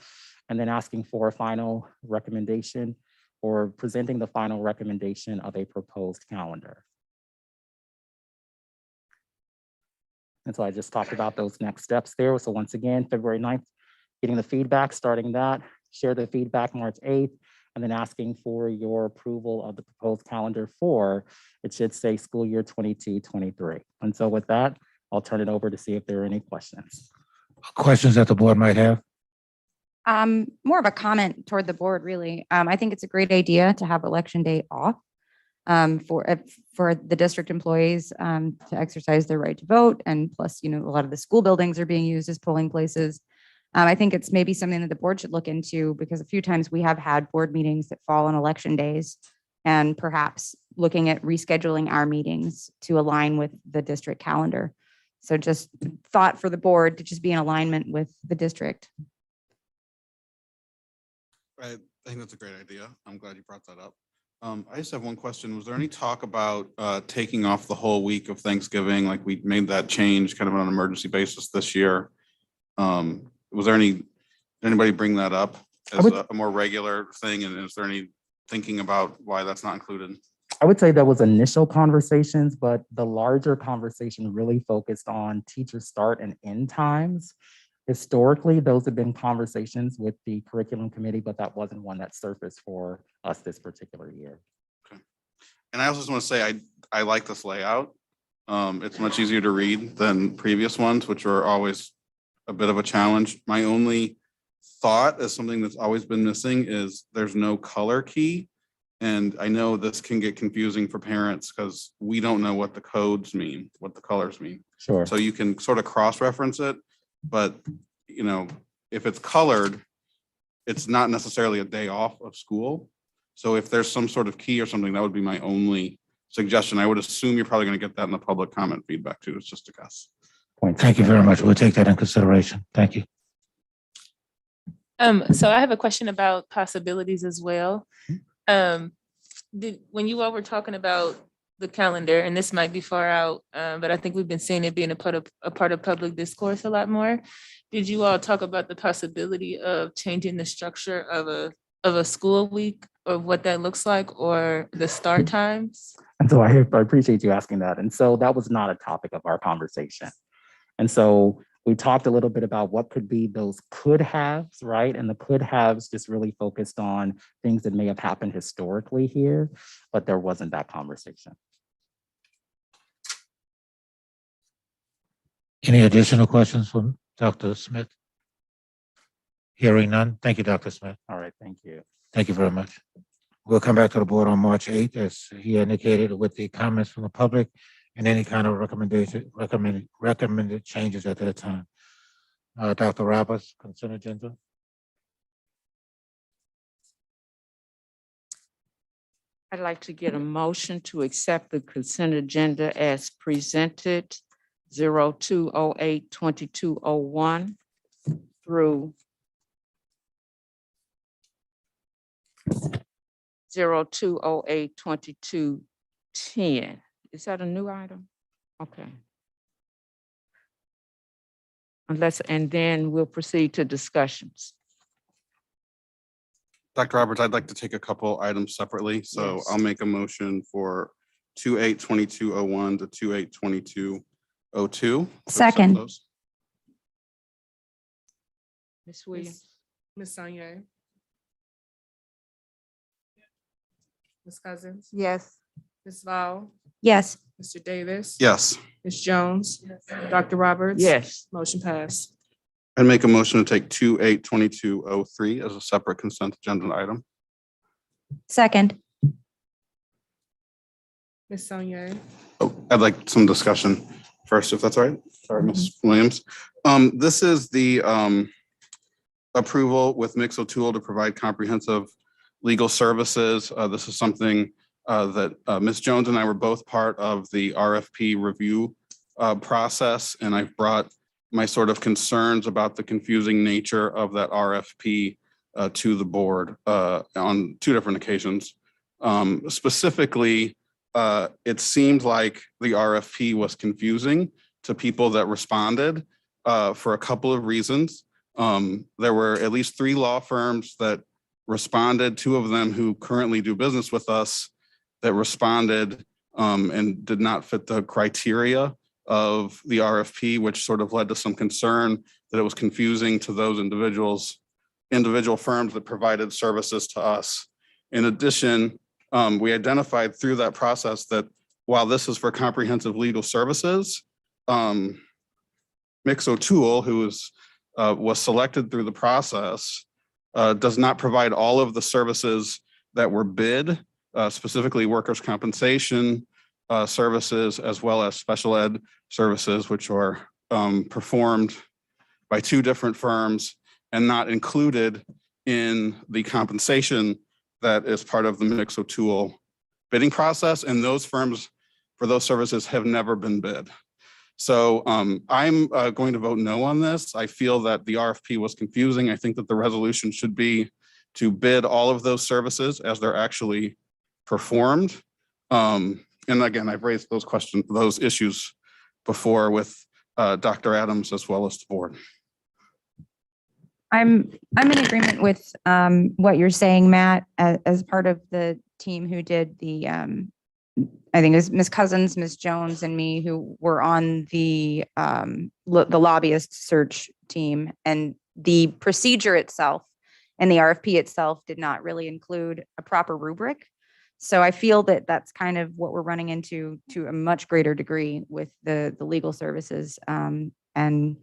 and then asking for a final recommendation or presenting the final recommendation of a proposed calendar. And so I just talked about those next steps there. So once again, February 9th, getting the feedback, starting that, share the feedback March 8th, and then asking for your approval of the proposed calendar for, it should say school year 22-23. And so with that, I'll turn it over to see if there are any questions. Questions that the board might have? More of a comment toward the board, really. I think it's a great idea to have election day off for the district employees to exercise their right to vote. And plus, you know, a lot of the school buildings are being used as polling places. I think it's maybe something that the board should look into, because a few times we have had board meetings that fall on election days, and perhaps looking at rescheduling our meetings to align with the district calendar. So just thought for the board to just be in alignment with the district. I think that's a great idea. I'm glad you brought that up. I just have one question. Was there any talk about taking off the whole week of Thanksgiving? Like, we made that change kind of on an emergency basis this year. Was there anybody bring that up as a more regular thing? And is there any thinking about why that's not included? I would say that was initial conversations, but the larger conversation really focused on teacher start and end times. Historically, those have been conversations with the curriculum committee, but that wasn't one that surfaced for us this particular year. Okay. And I also just want to say, I like this layout. It's much easier to read than previous ones, which are always a bit of a challenge. My only thought is something that's always been missing is there's no color key. And I know this can get confusing for parents because we don't know what the codes mean, what the colors mean. Sure. So you can sort of cross-reference it, but you know, if it's colored, it's not necessarily a day off of school. So if there's some sort of key or something, that would be my only suggestion. I would assume you're probably going to get that in the public comment feedback too. It's just a guess. Thank you very much. We'll take that in consideration. Thank you. So I have a question about possibilities as well. When you all were talking about the calendar, and this might be far out, but I think we've been seeing it being a part of public discourse a lot more. Did you all talk about the possibility of changing the structure of a school week, or what that looks like, or the start times? And so I appreciate you asking that. And so that was not a topic of our conversation. And so we talked a little bit about what could be those could haves, right? And the could haves just really focused on things that may have happened historically here, but there wasn't that conversation. Any additional questions from Dr. Smith? Hearing none. Thank you, Dr. Smith. All right, thank you. Thank you very much. We'll come back to the board on March 8th, as he indicated, with the comments from the public and any kind of recommended changes at that time. Dr. Roberts, consent agenda. I'd like to get a motion to accept the consent agenda as presented, 0208-2201 through 0208-2210. Is that a new item? Okay. And then we'll proceed to discussions. Dr. Roberts, I'd like to take a couple items separately. So Yes. I'll make a motion for 28-2201 to 28-2202. Second. Ms. Williams. Ms. Sanye. Ms. Cousins. Yes. Ms. Val. Yes. Mr. Davis. Yes. Ms. Jones. Dr. Roberts. Yes. Motion passed. I'd make a motion to take 282203 as a separate consent agenda item. Second. Ms. Sonier, Oh, I'd like some discussion first, if that's all right. Sorry, Ms. Williams. This is the approval with Mix O'Toole to provide comprehensive legal services. This is something that Ms. Jones and I were both part of the RFP review process, and I've brought my sort of concerns about the confusing nature of that RFP to the board on 2 different occasions. Specifically, it seemed like the RFP was confusing to people that responded for a couple of reasons. There were at least 3 law firms that responded, 2 of them who currently do business with us that responded and did not fit the criteria of the RFP, which sort of led to some concern that it was confusing to those individual firms that provided services to us. In addition, we identified through that process that while this is for comprehensive legal services, Mix O'Toole, who was selected through the process, does not provide all of the services that were bid, specifically workers' compensation services, as well as special ed services, which are performed by 2 different firms and not included in the compensation that is part of the Mix O'Toole bidding process. And those firms for those services have never been bid. So I'm going to vote no on this. I feel that the RFP was confusing. I think that the resolution should be to bid all of those services as they're actually performed. And again, I've raised those issues before with Dr. Adams as well as the board. I'm in agreement with what you're saying, Matt, as part of the team who did the, I think it was Ms. Cousins, Ms. Jones, and me who were on the lobbyist search team, and the procedure itself and the RFP itself did not really include a proper rubric. So I feel that that's kind of what we're running into to a much greater degree with the legal services. And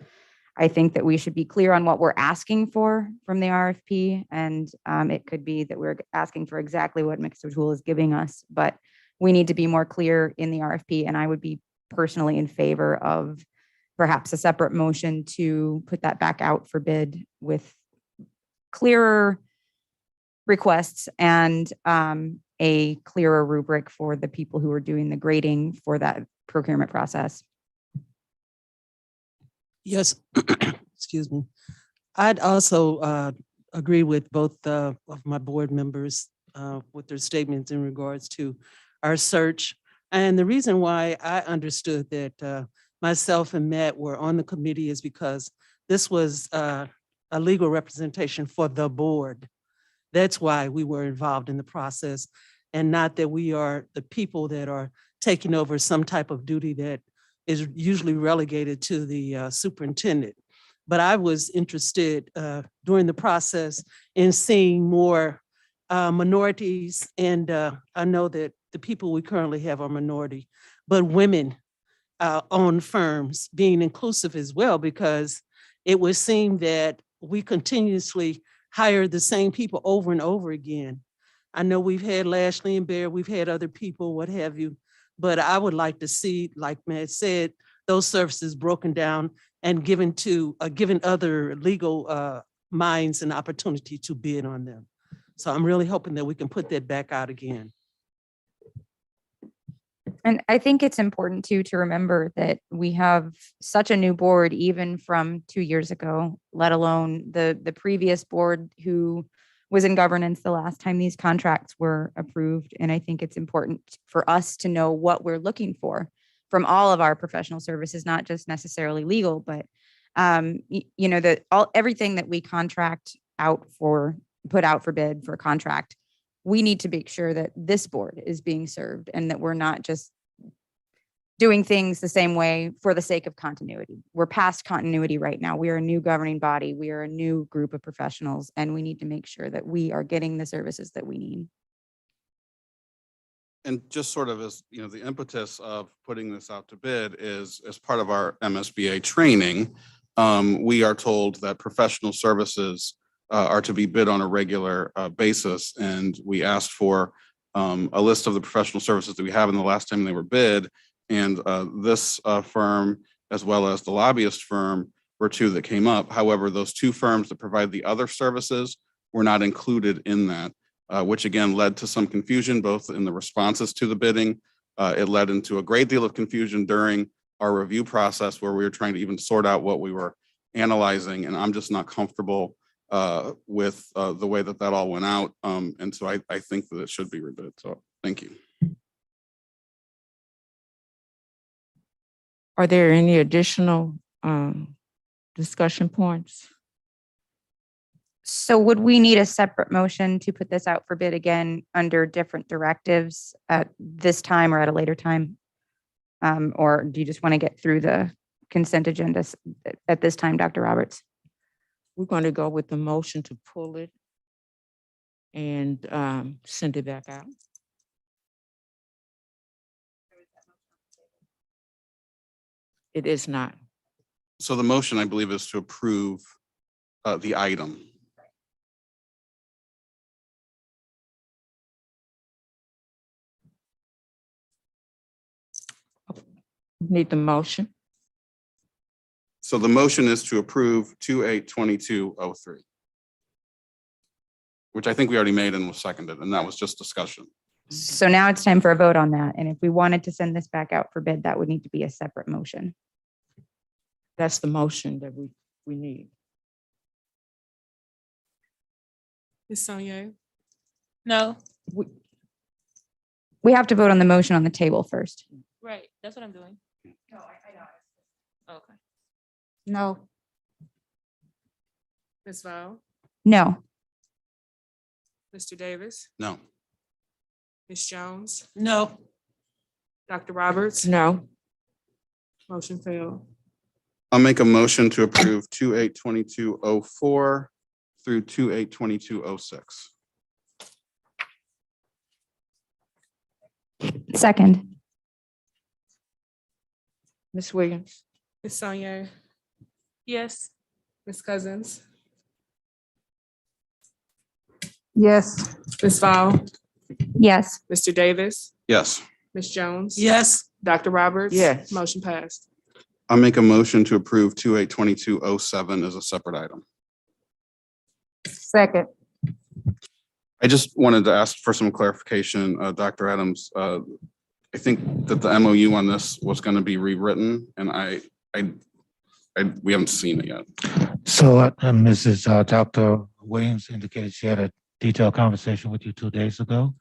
I think that we should be clear on what we're asking for from the RFP. And it could be that we're asking for exactly what Mix O'Toole is giving us, but we need to be more clear in the RFP. And I would be personally in favor of perhaps a separate motion to put that back out for bid with clearer requests and a clearer rubric for the people who are doing the grading for that procurement process. Yes, excuse me. I'd also agree with both of my board members with their statements in regards to our search. And the reason why I understood that myself and Matt were on the committee is because this was a legal representation for the board. That's why we were involved in the process, and not that we are the people that are taking over some type of duty that is usually relegated to the superintendent. But I was interested during the process in seeing more minorities, and I know that the people we currently have are minority, but women-owned firms being inclusive as well, because it would seem that we continuously hire the same people over and over again. I know we've had Lashley and Bear, we've had other people, what have you, but I would like to see, like Matt said, those services broken down and given other legal minds an opportunity to bid on them. So I'm really hoping that we can put that back out again. And I think it's important too to remember that we have such a new board, even from 2 years ago, let alone the previous board who was in governance the last time these contracts were approved. And I think it's important for us to know what we're looking for from all of our professional services, not just necessarily legal, but you know, everything that we contract out for, put out for bid for a contract, we need to make sure that this board is being served and that we're not just doing things the same way for the sake of continuity. We're past continuity right now. We are a new governing body. We are a new group of professionals, and we need to make sure that we are getting the services that we need. And just sort of as, you know, the impetus of putting this out to bid is as part of our MSBA training. we are told that professional services are to be bid on a regular basis. And we asked for a list of the professional services that we have in the last time they were bid. And this firm, as well as the lobbyist firm, were two that came up. However, those two firms that provide the other services were not included in that, which again led to some confusion, both in the responses to the bidding. It led into a great deal of confusion during our review process where we were trying to even sort out what we were analyzing. And I'm just not comfortable with the way that that all went out. And so I think that it should be rebid. So thank you. Are there any additional discussion points? So would we need a separate motion to put this out for bid again under different directives at this time or at a later time? Or do you just want to get through the consent agenda at this time, Dr. Roberts? We're going to go with the motion to pull it and send it back out. It is not. So the motion, I believe, is to approve the item. Need the motion. So the motion is to approve 282203, which I think we already made and was seconded, and that was just discussion. So now it's time for a vote on that. And if we wanted to send this back out for bid, that would need to be a separate motion. That's the motion that we need. Ms. Sonier? No, We have to vote on the motion on the table first. right, that's what I'm doing. No, I know. Okay. No. Ms. Val? No. Mr. Davis? No. Ms. Jones? No. Dr. Roberts? No. Motion failed. I'll make a motion to approve 282204 through 282206. Second. Ms. Williams? Ms. Sonier? Yes. Ms. Cousins? Yes. Ms. Val? Yes. Mr. Davis? Yes. Ms. Jones? Yes. Dr. Roberts? Yes. Motion passed. I'll make a motion to approve 282207 as a separate item. Second. I just wanted to ask for some clarification, Dr. Adams. I think that the MOU on this was going to be rewritten, and we haven't seen it yet. So Mrs. Dr. Williams indicated she had a detailed conversation with you 2 days ago.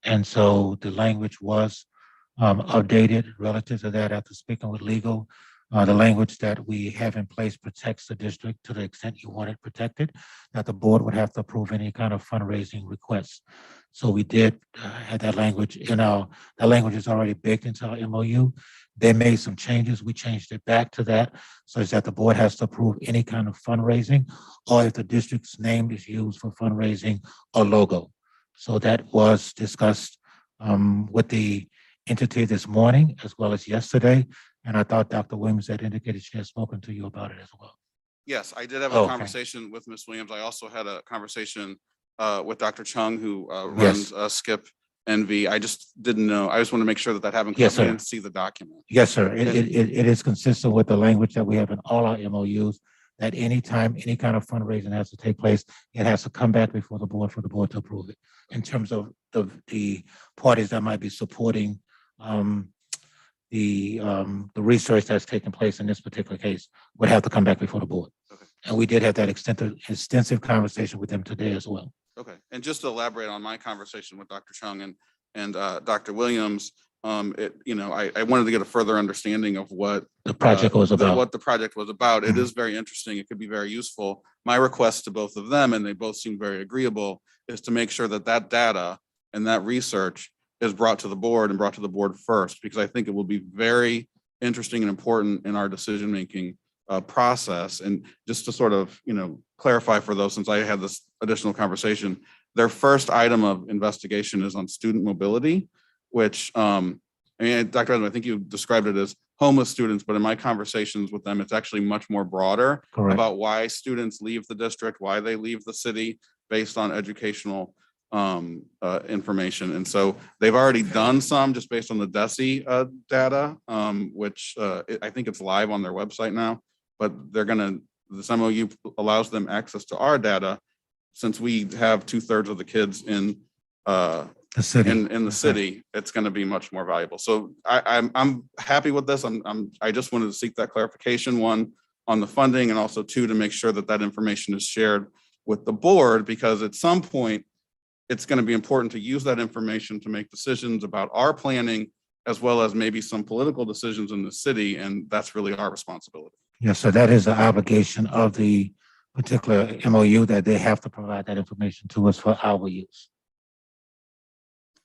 And so the language was updated relative to that after speaking with legal. The language that we have in place protects the district to the extent you want it protected, that the board would have to approve any kind of fundraising requests. So we did have that language that language is already baked into our MOU. They made some changes. We changed it back to that. So it's that the board has to approve any kind of fundraising or if the district's name is used for fundraising or logo. So that was discussed with the entity this morning as well as yesterday. And I thought Dr. Williams had indicated she had spoken to you about it as well. Yes, I did have a conversation with Ms. Williams. I also had a conversation with Dr. Chung, who runs Skip NV. I just didn't know. I just want to make sure that that happened. Yes, I sir. didn't see the document. Yes, sir. It is consistent with the language that we have in all our MOUs, that anytime any kind of fundraising has to take place, it has to come back before the board for the board to approve it. In terms of the parties that might be supporting the research that's taking place in this particular case would have to come back before the board. Okay. And we did have that extensive conversation with them today as well. Okay, and just to elaborate on my conversation with Dr. Chung and Dr. Williams, I wanted to get a further understanding of what The project was about. What the project was about. It is very interesting. It could be very useful. My request to both of them, and they both seem very agreeable, is to make sure that that data and that research is brought to the board first, because I think it will be very interesting and important in our decision-making process. And just to sort of, clarify for those, since I had this additional conversation, their first item of investigation is on student mobility, which, Dr. Adams, I think you described it as homeless students, but in my conversations with them, it's actually much more broader Correct. about why students leave the district, why they leave the city based on educational information. And so they've already done some just based on the DESE data, which I think it's live on their website now, but this MOU allows them access to our data since we have 2/3 of the kids in The city. in the city, it's going to be much more valuable. So I'm happy with this. I just wanted to seek that clarification, one, on the funding, and also two, to make sure that that information is shared with the board, because at some point, it's going to be important to use that information to make decisions about our planning, as well as maybe some political decisions in the city, and that's really our responsibility. Yes, so that is the obligation of the particular MOU, that they have to provide that information to us for our use.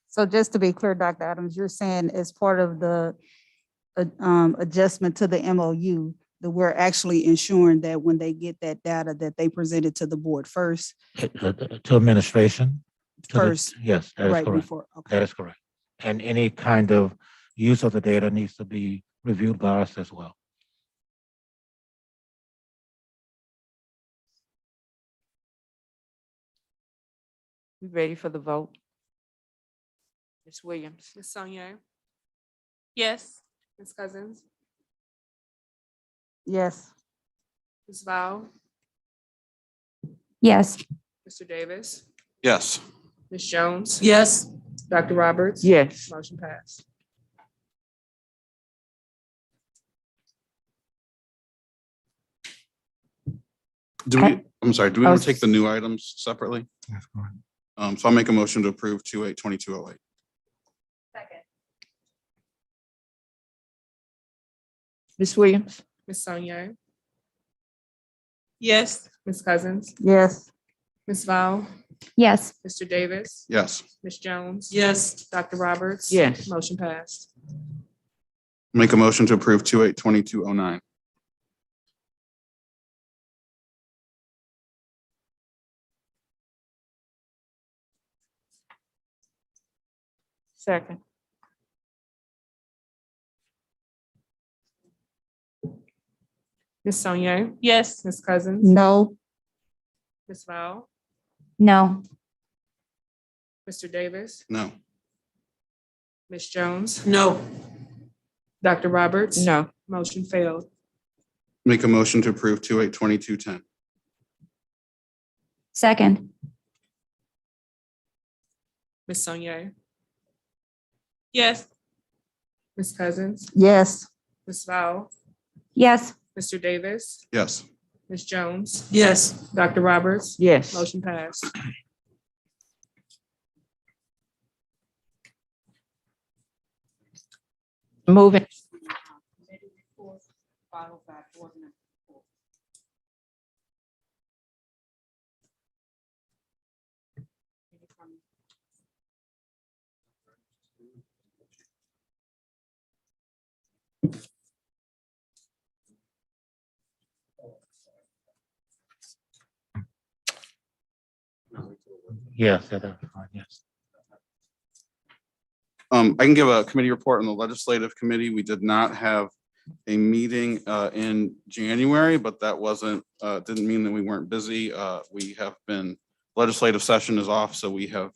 So just to be clear, Dr. Adams, you're saying as part of the adjustment to the MOU, that we're actually ensuring that when they get that data, that they present it to the board first? To administration? First, Yes, that is right correct. before, okay. That is correct. And any kind of use of the data needs to be reviewed by us as well. We ready for the vote? Ms. Williams? Ms. Sonier, Yes. Ms. Cousins, Yes. Ms. Val, Yes. Mr. Davis, Yes. Ms. Jones, Yes. Dr. Roberts. Yes. Motion passed. I'm sorry, do we want to take the new items separately? That's correct. So I'll make a motion to approve 282208. Second. Ms. Williams? Ms. Sonier, Yes. Ms. Cousins, Yes. Ms. Val, Yes. Mr. Davis, Yes. Ms. Jones. Yes. Dr. Roberts. Yes. Motion passed. Make a motion to approve 282209. Second. Ms. Sonier, Yes. Ms. Cousins, No. Ms. Val, No. Mr. Davis, No. Ms. Jones, No. Dr. Roberts. No. Motion failed. Make a motion to approve 282210. Second. Ms. Sonier, Yes. Ms. Cousins, Yes. Ms. Val, Yes. Mr. Davis, Yes. Ms. Jones, Yes. Dr. Roberts. Yes. Motion passed. Moving. Yes, that is fine, yes. I can give a committee report on the legislative committee. We did not have a meeting in January, but that didn't mean that we weren't busy. We have been, legislative session is off, so we have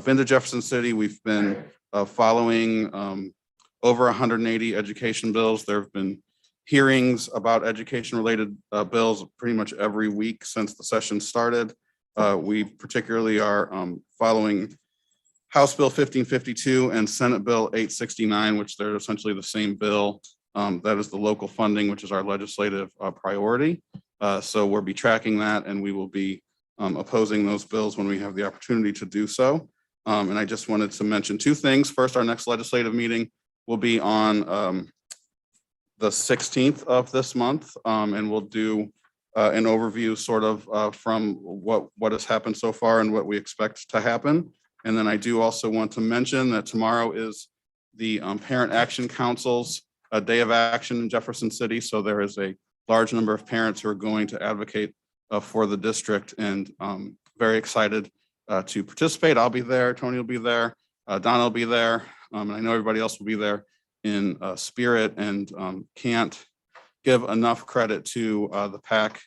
been to Jefferson City. We've been following over 180 education bills. There have been hearings about education-related bills pretty much every week since the session started. We particularly are following House Bill 1552 and Senate Bill 869, which they're essentially the same bill. That is the local funding, which is our legislative priority. So we'll be tracking that, and we will be opposing those bills when we have the opportunity to do so. And I just wanted to mention two things. First, our next legislative meeting will be on the 16th of this month, and we'll do an overview sort of from what has happened so far and what we expect to happen. And then I do also want to mention that tomorrow is the Parent Action Council's Day of Action in Jefferson City. So there is a large number of parents who are going to advocate for the district, and very excited to participate. I'll be there, Tony will be there, Donna will be there, and I know everybody else will be there. in spirit, and can't give enough credit to the PAC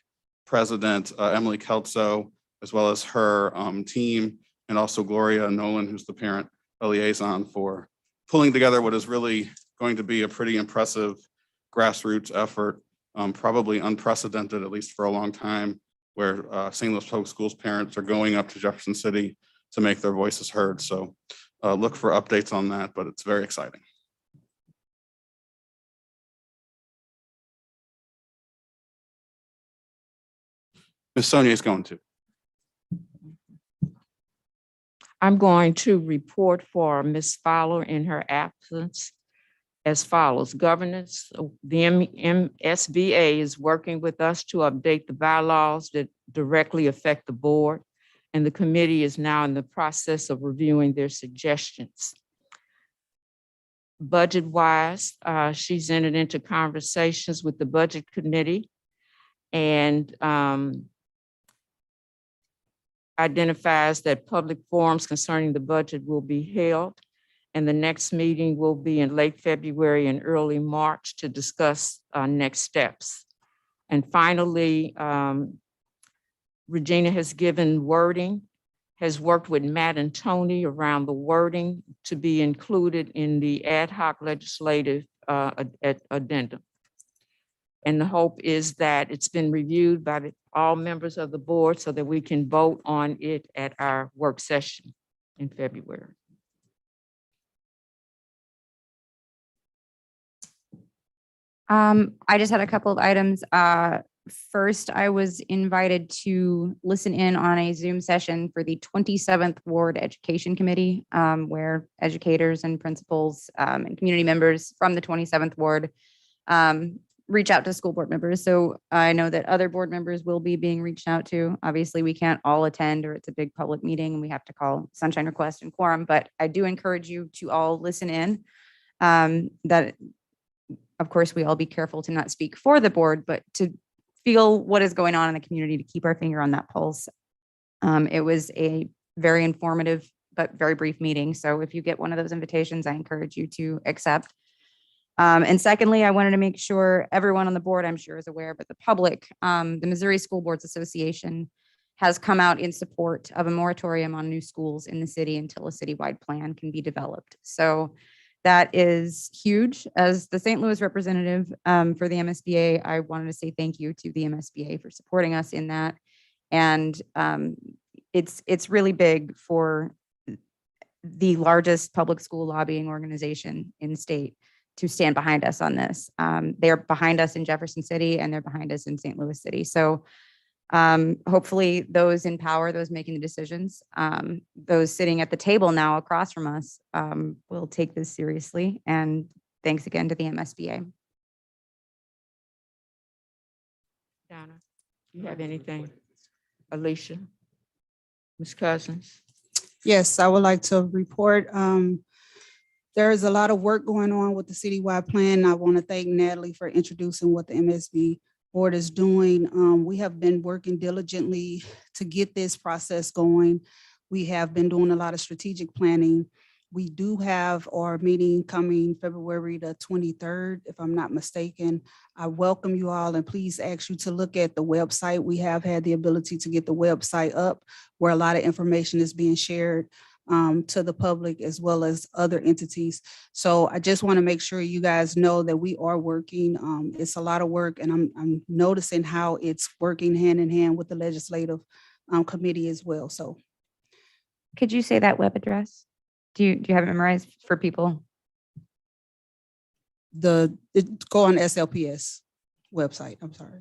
president, Emily Kelso, as well as her team, and also Gloria Nolan, who's the parent liaison, for pulling together what is really going to be a pretty impressive grassroots effort, probably unprecedented, at least for a long time, where St. Louis Public Schools parents are going up to Jefferson City to make their voices heard. So look for updates on that, but it's very exciting. Ms. Sonia is going to. I'm going to report for Ms. Fowler in her absence as follows. Governance, the MSBA is working with us to update the bylaws that directly affect the board, and the committee is now in the process of reviewing their suggestions. Budget-wise, she's entered into conversations with the budget committee and identifies that public forums concerning the budget will be held, and the next meeting will be in late February and early March to discuss next steps. And finally, Regina has given wording, has worked with Matt and Tony around the wording to be included in the ad hoc legislative addendum. And the hope is that it's been reviewed by all members of the board so that we can vote on it at our work session in February. I just had a couple of items. First, I was invited to listen in on a Zoom session for the 27th Ward Education Committee, where educators and principals and community members from the 27th Ward reach out to school board members. So I know that other board members will be being reached out to. Obviously, we can't all attend, or it's a big public meeting and we have to call sunshine request and quorum, but I do encourage you to all listen in. That, of course, we all be careful to not speak for the board, but to feel what is going on in the community, to keep our finger on that pulse. It was a very informative but very brief meeting. So if you get one of those invitations, I encourage you to accept. And secondly, I wanted to make sure everyone on the board, I'm sure, is aware, but the public, the Missouri School Boards Association has come out in support of a moratorium on new schools in the city until a citywide plan can be developed. So that is huge. As the St. Louis representative for the MSBA, I wanted to say thank you to the MSBA for supporting us in that. And it's really big for the largest public school lobbying organization in the state to stand behind us on this. They're behind us in Jefferson City and they're behind us in St. Louis City. So hopefully those in power, those making the decisions, those sitting at the table now across from us will take this seriously. And thanks again to the MSBA. Donna, you have anything? Alicia, Ms. Cousins? Yes, I would like to report. There is a lot of work going on with the citywide plan. I want to thank Natalie for introducing what the MSB board is doing. We have been working diligently to get this process going. We have been doing a lot of strategic planning. We do have our meeting coming February the 23rd, if I'm not mistaken. I welcome you all and please ask you to look at the website. We have had the ability to get the website up where a lot of information is being shared to the public as well as other entities. So I just want to make sure you guys know that we are working. It's a lot of work and I'm noticing how it's working hand in hand with the legislative committee as well. So Could you say that web address? Do you have it memorized for people? Go on SLPS website. I'm sorry.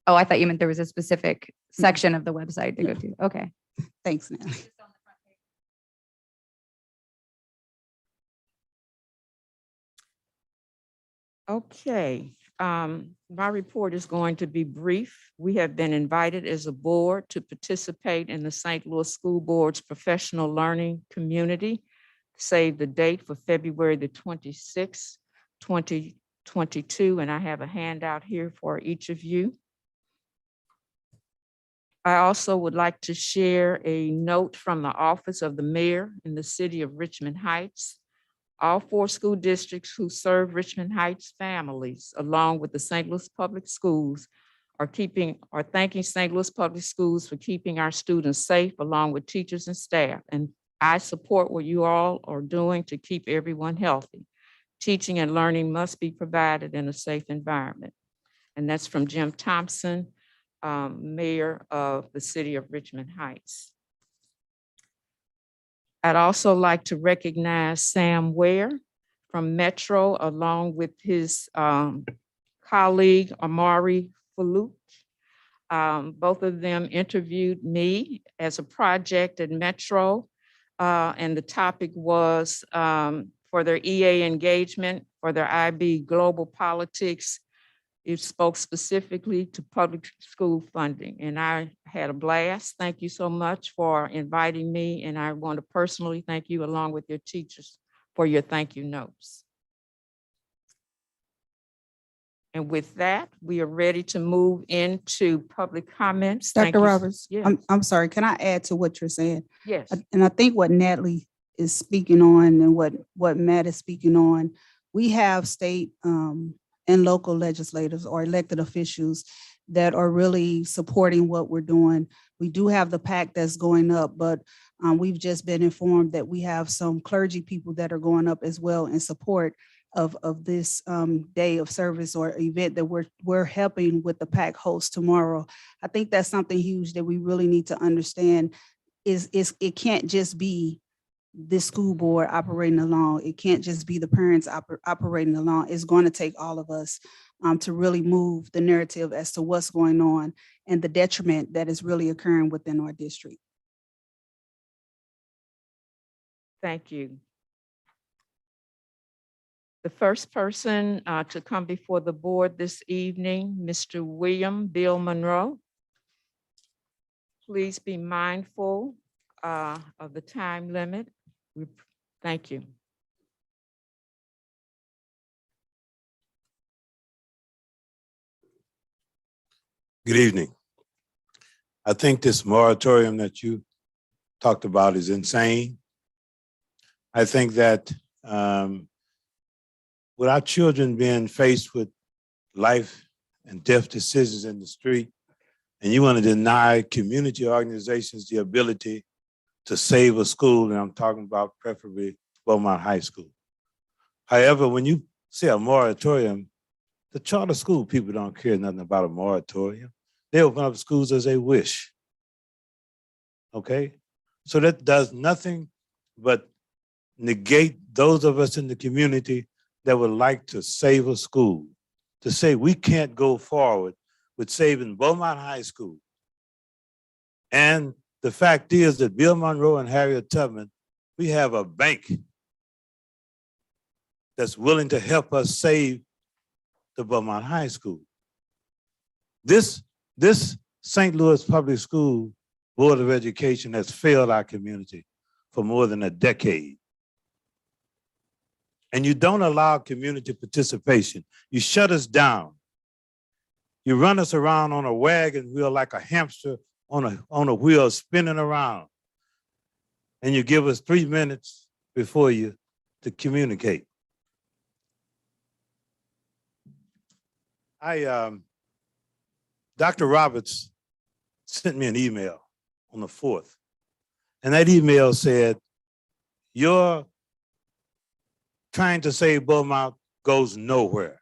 Oh, I thought you meant there was a specific section of the website to go to. Okay. Thanks, Natalie. Okay, my report is going to be brief. We have been invited as a board to participate in the St. Louis School Board's professional learning community. Save the date for February the 26th, 2022, and I have a handout here for each of you. I also would like to share a note from the office of the mayor in the city of Richmond Heights. All 4 school districts who serve Richmond Heights families, along with the St. Louis Public Schools, are thanking St. Louis Public Schools for keeping our students safe, along with teachers and staff. And I support what you all are doing to keep everyone healthy. Teaching and learning must be provided in a safe environment. And that's from Jim Thompson, Mayor of the City of Richmond Heights. I'd also like to recognize Sam Ware from Metro, along with his colleague Amari Faluch. Both of them interviewed me as a project at Metro, and the topic was for their EA engagement, for their IB Global Politics. It spoke specifically to public school funding, and I had a blast. Thank you so much for inviting me, and I want to personally thank you along with your teachers for your thank you notes. And with that, we are ready to move into public comments. Thank Dr. you. Roberts, Yes. I'm sorry, can I add to what you're saying? Yes. And I think what Natalie is speaking on and what Matt is speaking on, we have state and local legislators or elected officials that are really supporting what we're doing. We do have the PAC that's going up, but we've just been informed that we have some clergy people that are going up as well in support of this day of service or event that we're helping with the PAC host tomorrow. I think that's something huge that we really need to understand is it can't just be the school board operating alone. It can't just be the parents operating alone. It's going to take all of us to really move the narrative as to what's going on and the detriment that is really occurring within our district. Thank you. The first person to come before the board this evening, Mr. William Bill Monroe. Please be mindful of the time limit. Thank you. Good evening. I think this moratorium that you talked about is insane. I think that with our children being faced with life and death decisions in the street, and you want to deny community organizations the ability to save a school, and I'm talking about preferably Beaumont High School. However, when you say a moratorium, the charter school people don't care nothing about a moratorium. They open up schools as they wish. Okay? So that does nothing but negate those of us in the community that would like to save a school, to say we can't go forward with saving Beaumont High School. And the fact is that Bill Monroe and Harriet Tubman, we have a bank that's willing to help us save the Beaumont High School. This St. Louis Public School Board of Education has failed our community for more than a decade. And you don't allow community participation. You shut us down. You run us around on a wagon wheel like a hamster on a wheel spinning around. And you give us 3 minutes before you to communicate. Dr. Roberts sent me an email on the 4th. And that email said, your trying to save Beaumont goes nowhere.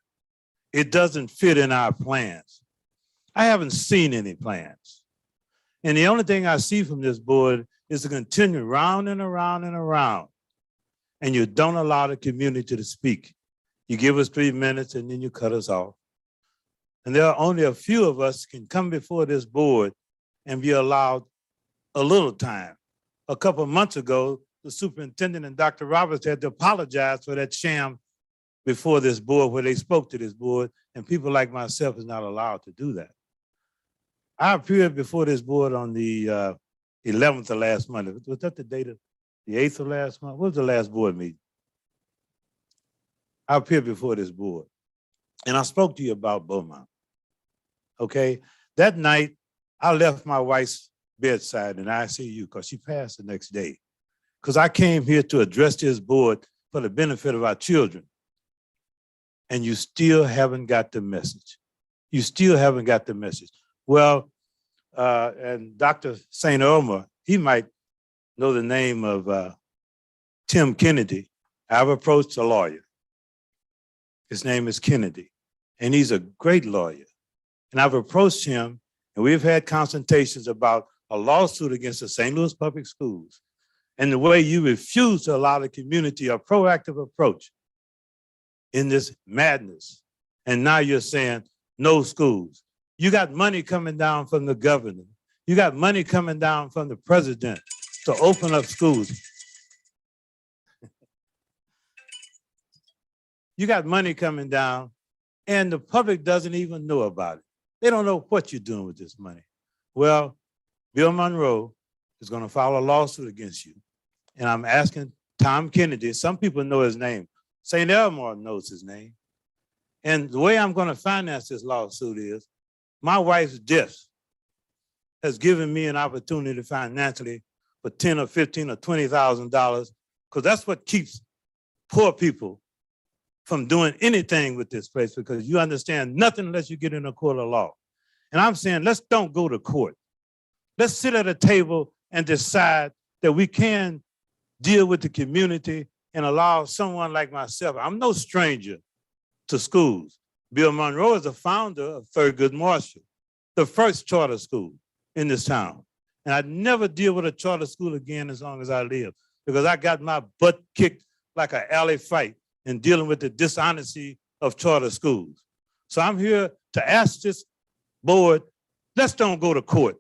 It doesn't fit in our plans. I haven't seen any plans. And the only thing I see from this board is to continue round and around and around. And you don't allow the community to speak. You give us 3 minutes and then you cut us off. And there are only a few of us can come before this board and be allowed a little time. A couple of months ago, the superintendent and Dr. Roberts had to apologize for that sham before this board where they spoke to this board, and people like myself is not allowed to do that. I appeared before this board on the 11th of last month. Was that the date of the 8th of last month? What was the last board meeting? I appeared before this board and I spoke to you about Beaumont. Okay, that night I left my wife's bedside in ICU because she passed the next day. Because I came here to address this board for the benefit of our children. And you still haven't got the message. You still haven't got the message. Well, and Dr. St. Elmer, he might know the name of Tim Kennedy. I've approached a lawyer. His name is Kennedy, and he's a great lawyer. And I've approached him, and we've had consultations about a lawsuit against the St. Louis Public Schools and the way you refuse to allow the community a proactive approach in this madness. And now you're saying no schools. You got money coming down from the governor. You got money coming down from the president to open up schools. You got money coming down, and the public doesn't even know about it. They don't know what you're doing with this money. Well, Bill Monroe is going to file a lawsuit against you. And I'm asking Tom Kennedy, some people know his name. St. Elmore knows his name. And the way I'm going to finance this lawsuit is my wife's death has given me an opportunity financially for $10 or $15 or $20,000, because that's what keeps poor people from doing anything with this place, because you understand nothing unless you get in a court of law. And I'm saying, let's don't go to court. Let's sit at a table and decide that we can deal with the community and allow someone like myself. I'm no stranger to schools. Bill Monroe is the founder of Thurgood Marshall, the first charter school in this town. And I'd never deal with a charter school again as long as I live, because I got my butt kicked like an alley fight in dealing with the dishonesty of charter schools. So I'm here to ask this board, let's don't go to court.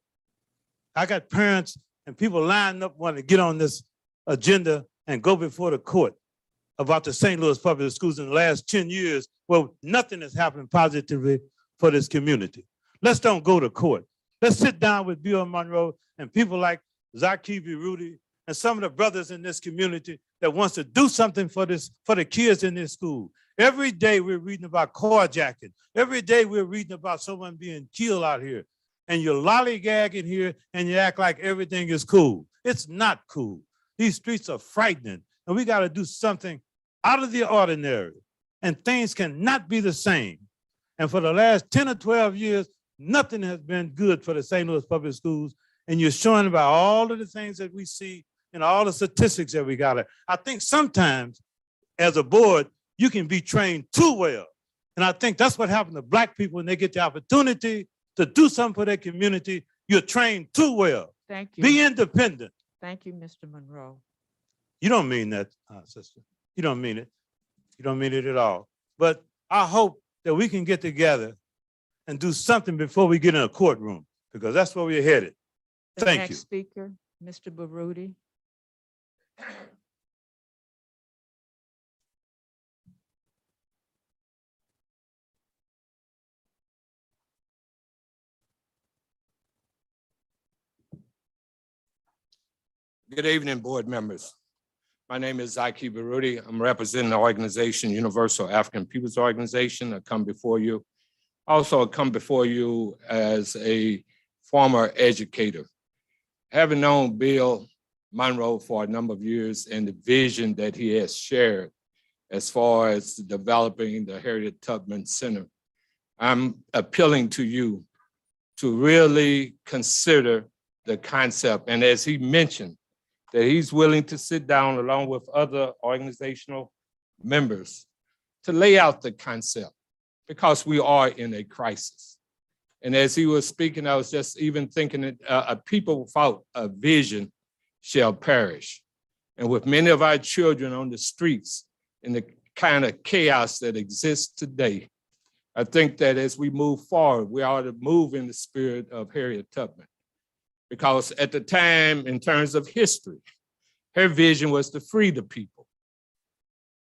I got parents and people lining up wanting to get on this agenda and go before the court about the St. Louis Public Schools in the last 10 years, where nothing has happened positively for this community. Let's don't go to court. Let's sit down with Bill Monroe and people like Zaki Rudy and some of the brothers in this community that wants to do something for the kids in this school. Every day we're reading about carjacking. Every day we're reading about someone being killed out here. And you're lollygagging here and you act like everything is cool. It's not cool. These streets are frightening, and we got to do something out of the ordinary. And things cannot be the same. And for the last 10 or 12 years, nothing has been good for the St. Louis Public Schools. And you're showing about all of the things that we see and all the statistics that we got. I think sometimes as a board, you can be trained too well. And I think that's what happened to Black people when they get the opportunity to do something for their community. You're trained too well. Thank you. Be independent. Thank you, Mr. Monroe. You don't mean that, sister. You don't mean it. You don't mean it at all. But I hope that we can get together and do something before we get in a courtroom, because that's where we're headed. Thank you. Next speaker, Mr. Baroudi. Good evening, board members. My name is Zaki Baroudi. I'm representing the organization, Universal African Peoples Organization. I come before you. Also, I come before you as a former educator. Having known Bill Monroe for a number of years and the vision that he has shared as far as developing the Harriet Tubman Center, I'm appealing to you to really consider the concept. And as he mentioned, that he's willing to sit down along with other organizational members to lay out the concept, because we are in a crisis. And as he was speaking, I was just even thinking that a people without a vision shall perish. And with many of our children on the streets in the kind of chaos that exists today, I think that as we move forward, we ought to move in the spirit of Harriet Tubman. Because at the time, in terms of history, her vision was to free the people.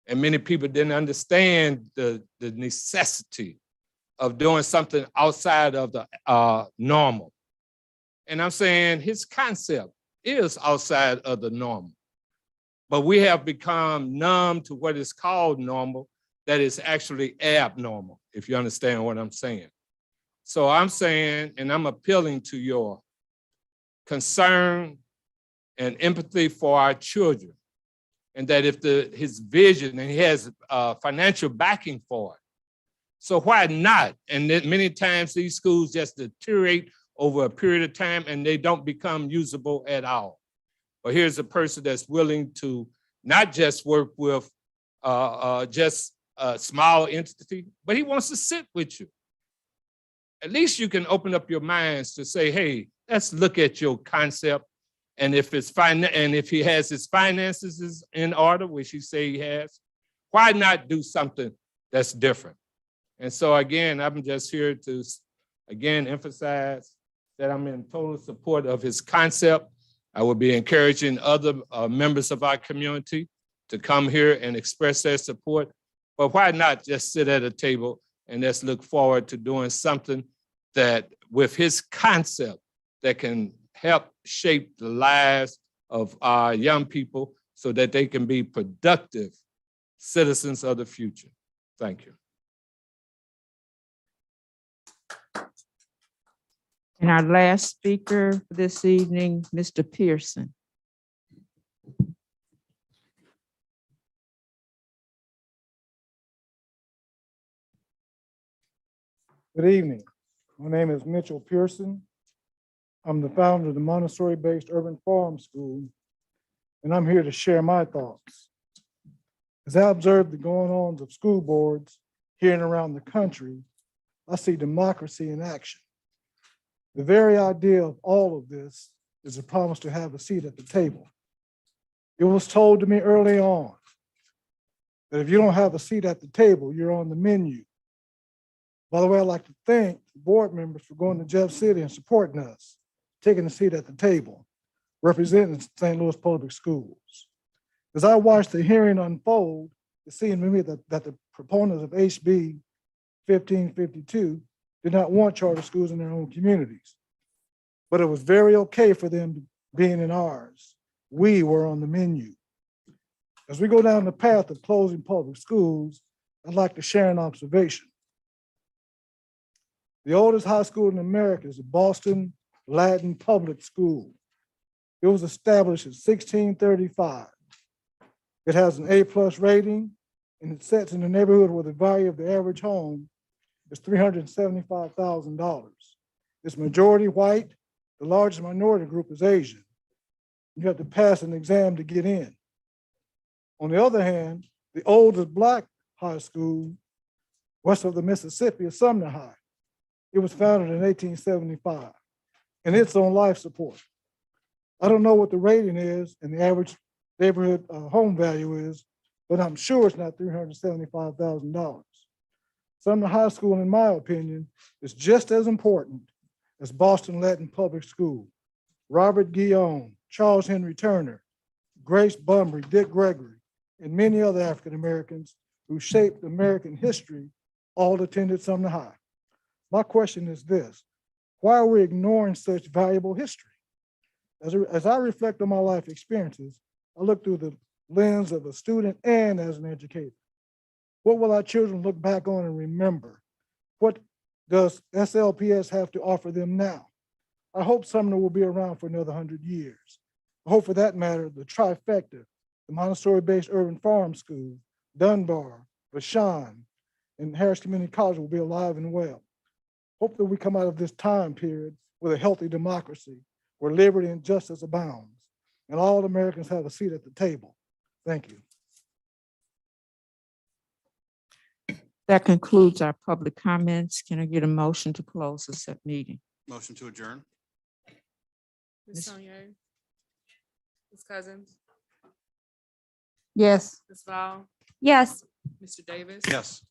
And many people didn't understand the necessity of doing something outside of the normal. And I'm saying his concept is outside of the normal. But we have become numb to what is called normal, that is actually abnormal, if you understand what I'm saying. So I'm saying, and I'm appealing to your concern and empathy for our children, and that if his vision and he has financial backing for it. So why not? And then many times these schools just deteriorate over a period of time and they don't become usable at all. But here's a person that's willing to not just work with just a small entity, but he wants to sit with you. At least you can open up your minds to say, hey, let's look at your concept. And if if he has his finances in order, which he say he has, why not do something that's different? And so again, I'm just here to again emphasize that I'm in total support of his concept. I will be encouraging other members of our community to come here and express their support. But why not just sit at a table and let's look forward to doing something that with his concept that can help shape the lives of our young people so that they can be productive citizens of the future. Thank you. And our last speaker this evening, Mr. Pearson. Good evening. My name is Mitchell Pearson. I'm the founder of the Montessori-based Urban Farm School, and I'm here to share my thoughts. As I observe the going-ons of school boards here and around the country, I see democracy in action. The very idea of all of this is a promise to have a seat at the table. It was told to me early on that if you don't have a seat at the table, you're on the menu. By the way, I'd like to thank the board members for going to Jeff City and supporting us, taking a seat at the table, representing St. Louis Public Schools. As I watched the hearing unfold, it seemed to me that the proponents of HB 1552 did not want charter schools in their own communities. But it was very okay for them being in ours. We were on the menu. As we go down the path of closing public schools, I'd like to share an observation. The oldest high school in America is the Boston Latin Public School. It was established in 1635. It has an A+ rating, and it sits in the neighborhood where the value of the average home is $375,000. It's majority white. The largest minority group is Asian. You have to pass an exam to get in. On the other hand, the oldest Black high school west of the Mississippi is Sumner High. It was founded in 1875, and it's on life support. I don't know what the rating is and the average neighborhood home value is, but I'm sure it's not $375,000. Sumner High School, in my opinion, is just as important as Boston Latin Public School. Robert Guillaume, Charles Henry Turner, Grace Bumbry, Dick Gregory, and many other African Americans who shaped American history all attended Sumner High. My question is this: why are we ignoring such valuable history? As I reflect on my life experiences, I look through the lens of a student and as an educator. What will our children look back on and remember? What does SLPS have to offer them now? I hope Sumner will be around for another 100 years. I hope, for that matter, the trifecta, the Montessori-based Urban Farm School, Dunbar, Vashon, and Harris Community College will be alive and well. Hope that we come out of this time period with a healthy democracy where liberty and justice abounds, and all Americans have a seat at the table. Thank you. That concludes our public comments. Can I get a motion to close this meeting? Motion to adjourn. Ms. Sonier? Ms. Cousins? Yes. Ms. Val? Yes. Mr. Davis? Yes.